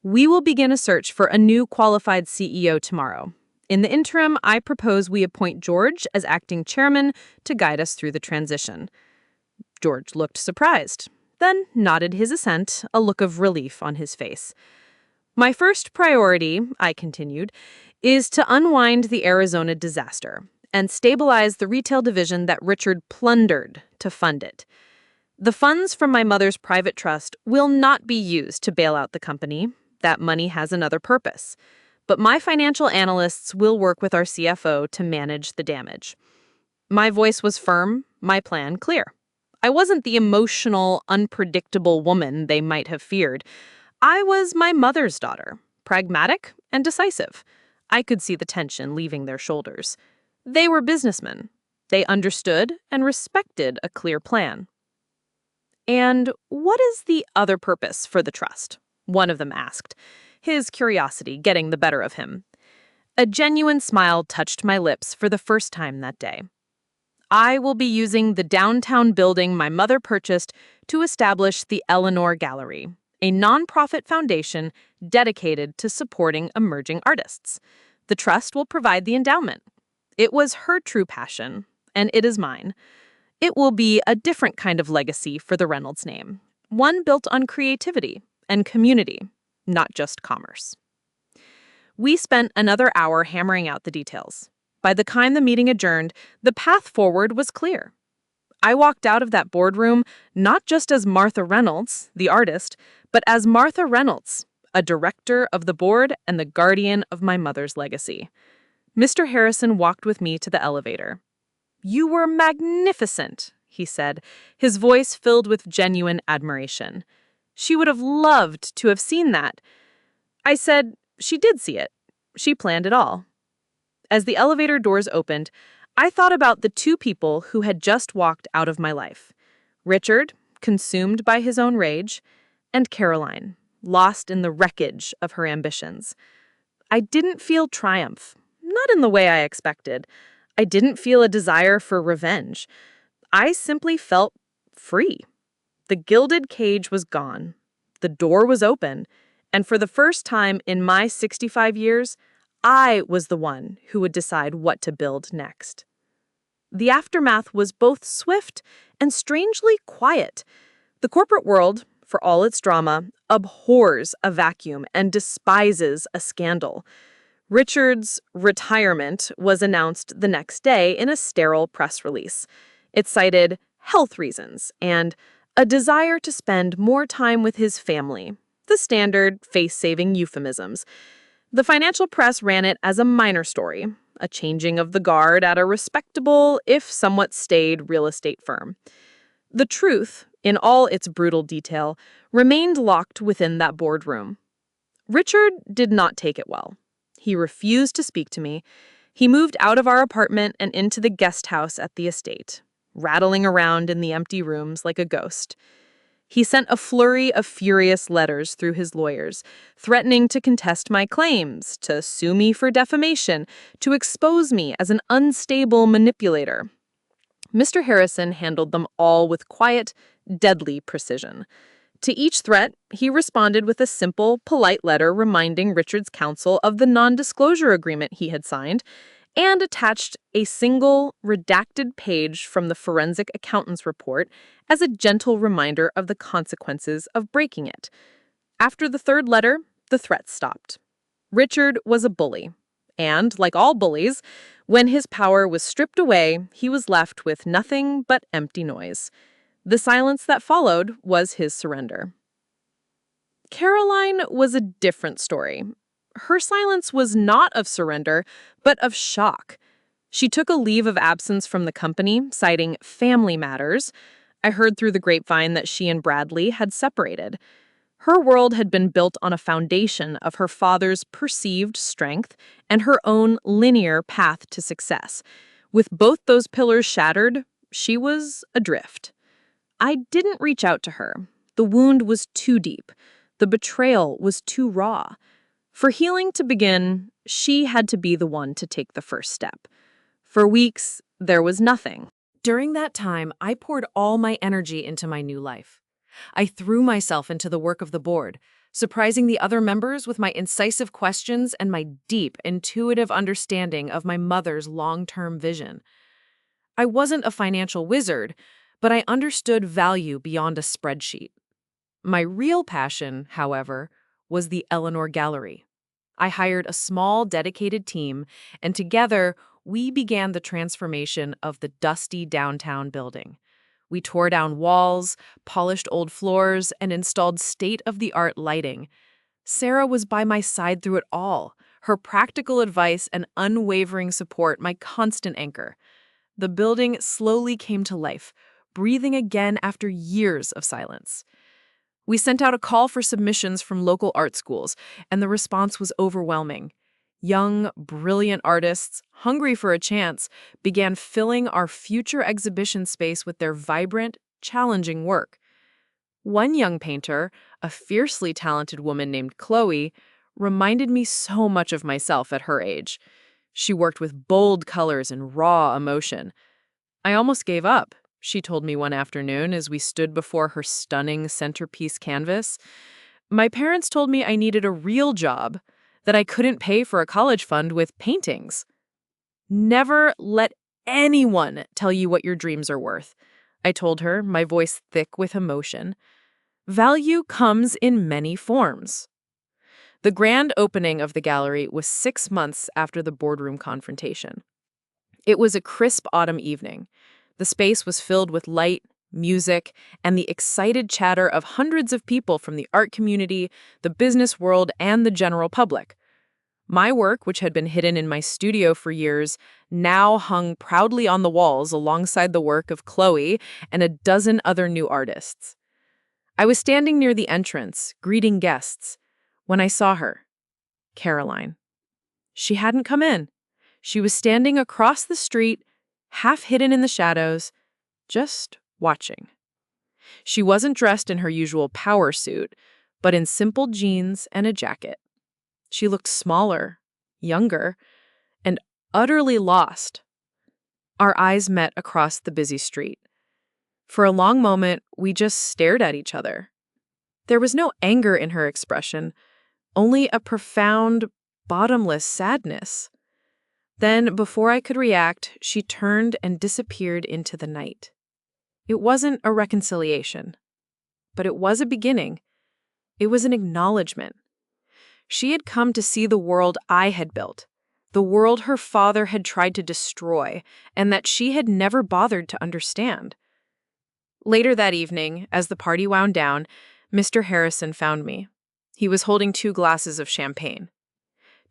We will begin a search for a new qualified CEO tomorrow. In the interim, I propose we appoint George as acting chairman to guide us through the transition. George looked surprised, then nodded his assent, a look of relief on his face. "My first priority," I continued, "is to unwind the Arizona disaster and stabilize the retail division that Richard plundered to fund it. The funds from my mother's private trust will not be used to bail out the company. That money has another purpose. But my financial analysts will work with our CFO to manage the damage." My voice was firm, my plan clear. I wasn't the emotional, unpredictable woman they might have feared. I was my mother's daughter, pragmatic and decisive. I could see the tension leaving their shoulders. They were businessmen. They understood and respected a clear plan. "And what is the other purpose for the trust?" one of them asked, his curiosity getting the better of him. A genuine smile touched my lips for the first time that day. "I will be using the downtown building my mother purchased to establish the Eleanor Gallery, a nonprofit foundation dedicated to supporting emerging artists. The trust will provide the endowment. It was her true passion, and it is mine. It will be a different kind of legacy for the Reynolds name, one built on creativity and community, not just commerce." We spent another hour hammering out the details. By the time the meeting adjourned, the path forward was clear. I walked out of that boardroom not just as Martha Reynolds, the artist, but as Martha Reynolds, a director of the board and the guardian of my mother's legacy. Mr. Harrison walked with me to the elevator. "You were magnificent," he said, his voice filled with genuine admiration. "She would have loved to have seen that." I said, "She did see it. She planned it all." As the elevator doors opened, I thought about the two people who had just walked out of my life. Richard, consumed by his own rage, and Caroline, lost in the wreckage of her ambitions. I didn't feel triumph, not in the way I expected. I didn't feel a desire for revenge. I simply felt free. The gilded cage was gone. The door was open, And for the first time in my 65 years, I was the one who would decide what to build next. The aftermath was both swift and strangely quiet. The corporate world, for all its drama, abhors a vacuum and despises a scandal. Richard's retirement was announced the next day in a sterile press release. It cited health reasons and a desire to spend more time with his family, the standard face-saving euphemisms. The financial press ran it as a minor story, a changing of the guard at a respectable, if somewhat staid, real estate firm. The truth, in all its brutal detail, remained locked within that boardroom. Richard did not take it well. He refused to speak to me. He moved out of our apartment and into the guest house at the estate, rattling around in the empty rooms like a ghost. He sent a flurry of furious letters through his lawyers, threatening to contest my claims, to sue me for defamation, to expose me as an unstable manipulator. Mr. Harrison handled them all with quiet, deadly precision. To each threat, he responded with a simple, polite letter reminding Richard's counsel of the non-disclosure agreement he had signed, and attached a single, redacted page from the forensic accountant's report as a gentle reminder of the consequences of breaking it. After the third letter, the threats stopped. Richard was a bully, and, like all bullies, when his power was stripped away, he was left with nothing but empty noise. The silence that followed was his surrender. Caroline was a different story. Her silence was not of surrender, but of shock. She took a leave of absence from the company, citing family matters. I heard through the grapevine that she and Bradley had separated. Her world had been built on a foundation of her father's perceived strength and her own linear path to success. With both those pillars shattered, she was adrift. I didn't reach out to her. The wound was too deep. The betrayal was too raw. For healing to begin, she had to be the one to take the first step. For weeks, there was nothing. During that time, I poured all my energy into my new life. I threw myself into the work of the board, surprising the other members with my incisive questions and my deep, intuitive understanding of my mother's long-term vision. I wasn't a financial wizard, but I understood value beyond a spreadsheet. My real passion, however, was the Eleanor Gallery. I hired a small, dedicated team, and together, we began the transformation of the dusty downtown building. We tore down walls, polished old floors, and installed state-of-the-art lighting. Sarah was by my side through it all, her practical advice and unwavering support my constant anchor. The building slowly came to life, breathing again after years of silence. We sent out a call for submissions from local art schools, and the response was overwhelming. Young, brilliant artists, hungry for a chance, began filling our future exhibition space with their vibrant, challenging work. One young painter, a fiercely talented woman named Chloe, reminded me so much of myself at her age. She worked with bold colors and raw emotion. I almost gave up, she told me one afternoon as we stood before her stunning centerpiece canvas. My parents told me I needed a real job, that I couldn't pay for a college fund with paintings. Never let anyone tell you what your dreams are worth, I told her, my voice thick with emotion. Value comes in many forms. The grand opening of the gallery was 6 months after the boardroom confrontation. It was a crisp autumn evening. The space was filled with light, music, and the excited chatter of hundreds of people from the art community, the business world, and the general public. My work, which had been hidden in my studio for years, now hung proudly on the walls alongside the work of Chloe and a dozen other new artists. I was standing near the entrance, greeting guests, when I saw her, Caroline. She hadn't come in. She was standing across the street, half hidden in the shadows, just watching. She wasn't dressed in her usual power suit, but in simple jeans and a jacket. She looked smaller, younger, and utterly lost. Our eyes met across the busy street. For a long moment, we just stared at each other. There was no anger in her expression, only a profound, bottomless sadness. Then, before I could react, she turned and disappeared into the night. It wasn't a reconciliation, but it was a beginning. It was an acknowledgement. She had come to see the world I had built, the world her father had tried to destroy, and that she had never bothered to understand. Later that evening, as the party wound down, Mr. Harrison found me. He was holding 2 glasses of champagne.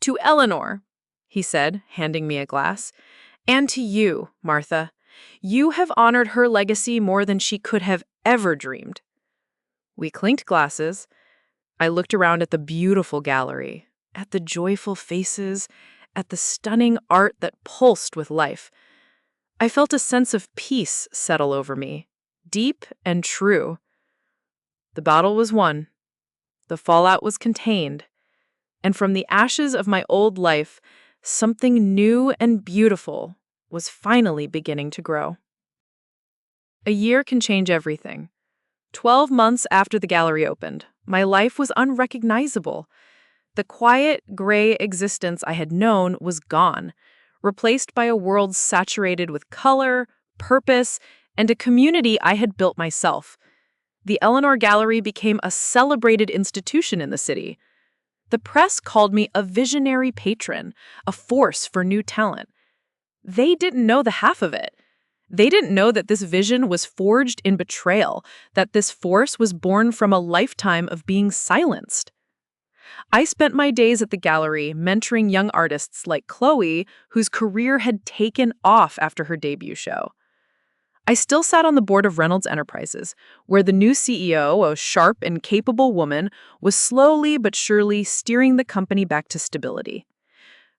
"To Eleanor," he said, handing me a glass, "and to you, Martha. You have honored her legacy more than she could have ever dreamed." We clinked glasses. I looked around at the beautiful gallery, at the joyful faces, at the stunning art that pulsed with life. I felt a sense of peace settle over me, deep and true. The battle was won. The fallout was contained. And from the ashes of my old life, something new and beautiful was finally beginning to grow. A year can change everything. 12 months after the gallery opened, my life was unrecognizable. The quiet, gray existence I had known was gone, replaced by a world saturated with color, purpose, and a community I had built myself. The Eleanor Gallery became a celebrated institution in the city. The press called me a visionary patron, a force for new talent. They didn't know the half of it. They didn't know that this vision was forged in betrayal, that this force was born from a lifetime of being silenced. I spent my days at the gallery mentoring young artists like Chloe, whose career had taken off after her debut show. I still sat on the board of Reynolds Enterprises, where the new CEO, a sharp and capable woman, was slowly but surely steering the company back to stability.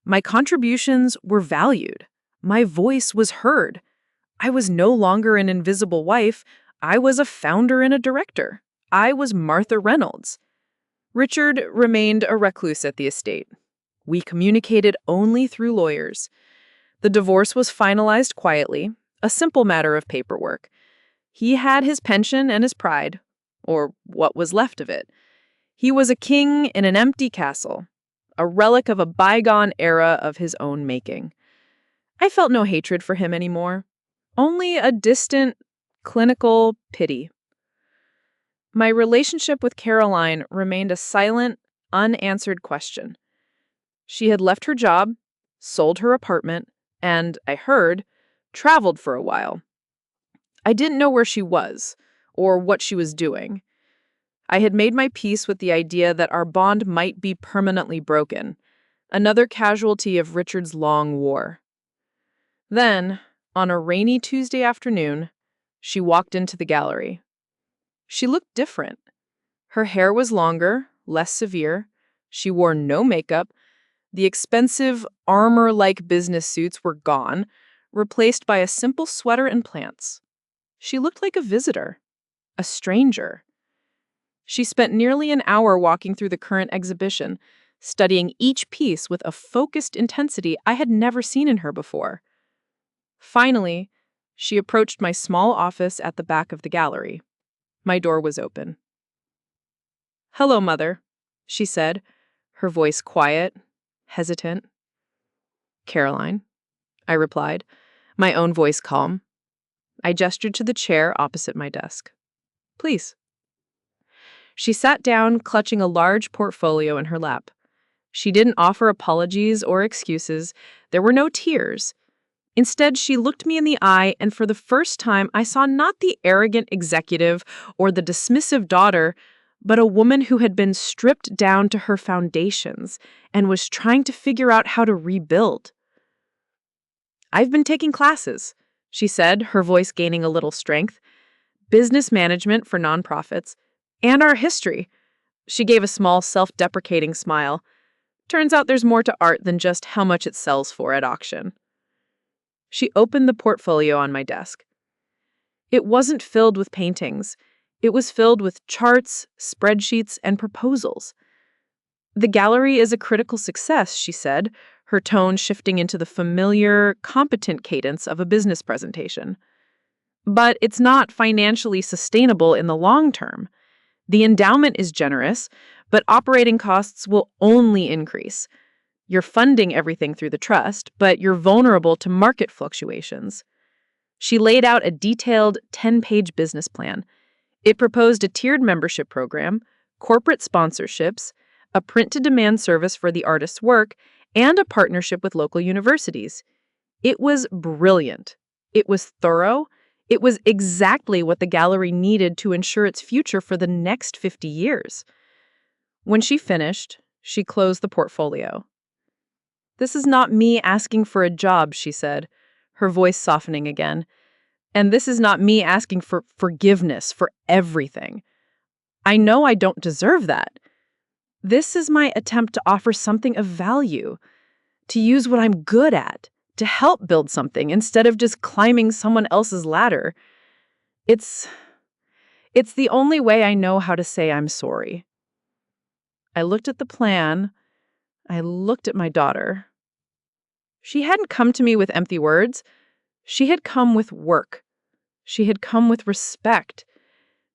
My contributions were valued. My voice was heard. I was no longer an invisible wife. I was a founder and a director. I was Martha Reynolds. Richard remained a recluse at the estate. We communicated only through lawyers. The divorce was finalized quietly, a simple matter of paperwork. He had his pension and his pride, or what was left of it. He was a king in an empty castle, a relic of a bygone era of his own making. I felt no hatred for him anymore. Only a distant, clinical pity. My relationship with Caroline remained a silent, unanswered question. She had left her job, sold her apartment, and, I heard, traveled for a while. I didn't know where she was, or what she was doing. I had made my peace with the idea that our bond might be permanently broken, another casualty of Richard's long war. Then, on a rainy Tuesday afternoon, she walked into the gallery. She looked different. Her hair was longer, less severe. She wore no makeup. The expensive, armor-like business suits were gone, replaced by a simple sweater and plants. She looked like a visitor, a stranger. She spent nearly an hour walking through the current exhibition, studying each piece with a focused intensity I had never seen in her before. Finally, she approached my small office at the back of the gallery. My door was open. "Hello, Mother," she said, her voice quiet, hesitant. "Caroline," I replied, my own voice calm. I gestured to the chair opposite my desk. "Please." She sat down, clutching a large portfolio in her lap. She didn't offer apologies or excuses. There were no tears. Instead, she looked me in the eye, and for the first time, I saw not the arrogant executive or the dismissive daughter, but a woman who had been stripped down to her foundations and was trying to figure out how to rebuild. "I've been taking classes," she said, her voice gaining a little strength. "Business management for nonprofits, and art history." She gave a small, self-deprecating smile. "Turns out there's more to art than just how much it sells for at auction." She opened the portfolio on my desk. It wasn't filled with paintings. It was filled with charts, spreadsheets, and proposals. "The gallery is a critical success," she said, her tone shifting into the familiar, competent cadence of a business presentation. "But it's not financially sustainable in the long term. The endowment is generous, but operating costs will only increase. You're funding everything through the trust, but you're vulnerable to market fluctuations. She laid out a detailed 10-page business plan. It proposed a tiered membership program, corporate sponsorships, a print-to-demand service for the artist's work, and a partnership with local universities. It was brilliant. It was thorough. It was exactly what the gallery needed to ensure its future for the next 50 years. When she finished, she closed the portfolio. "This is not me asking for a job," she said, her voice softening again. "And this is not me asking for forgiveness for everything. I know I don't deserve that. This is my attempt to offer something of value, to use what I'm good at, to help build something instead of just climbing someone else's ladder. It's the only way I know how to say I'm sorry." I looked at the plan. I looked at my daughter. She hadn't come to me with empty words. She had come with work. She had come with respect.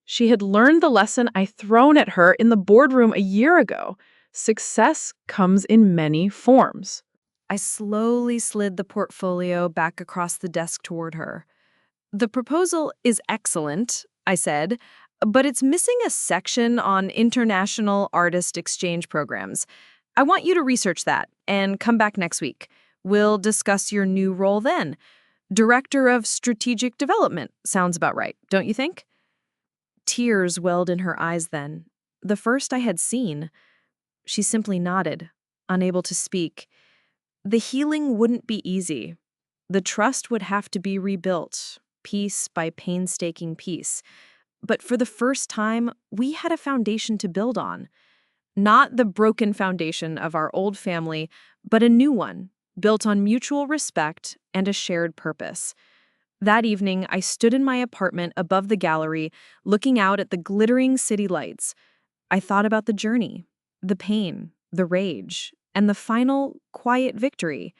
She had learned the lesson I thrown at her in the boardroom a year ago. Success comes in many forms. I slowly slid the portfolio back across the desk toward her. "The proposal is excellent," I said, "but it's missing a section on international artist exchange programs. I want you to research that and come back next week. We'll discuss your new role then. Director of Strategic Development sounds about right, don't you think?" Tears welled in her eyes then, the first I had seen. She simply nodded, unable to speak. The healing wouldn't be easy. The trust would have to be rebuilt, piece by painstaking piece. But for the first time, we had a foundation to build on. Not the broken foundation of our old family, but a new one, built on mutual respect and a shared purpose. That evening, I stood in my apartment above the gallery, looking out at the glittering city lights. I thought about the journey, the pain, the rage, and the final, quiet victory.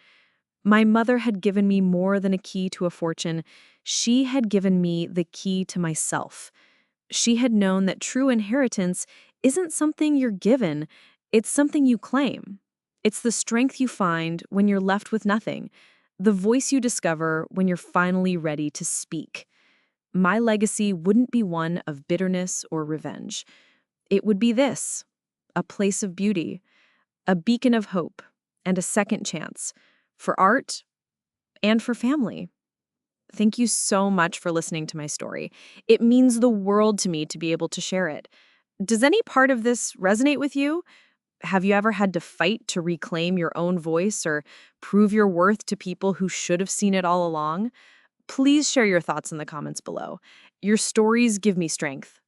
My mother had given me more than a key to a fortune. She had given me the key to myself. She had known that true inheritance isn't something you're given, it's something you claim. It's the strength you find when you're left with nothing, the voice you discover when you're finally ready to speak. My legacy wouldn't be one of bitterness or revenge. It would be this: a place of beauty, a beacon of hope, and a second chance for art and for family. Thank you so much for listening to my story. It means the world to me to be able to share it. Does any part of this resonate with you? Have you ever had to fight to reclaim your own voice or prove your worth to people who should have seen it all along? Please share your thoughts in the comments below. Your stories give me strength.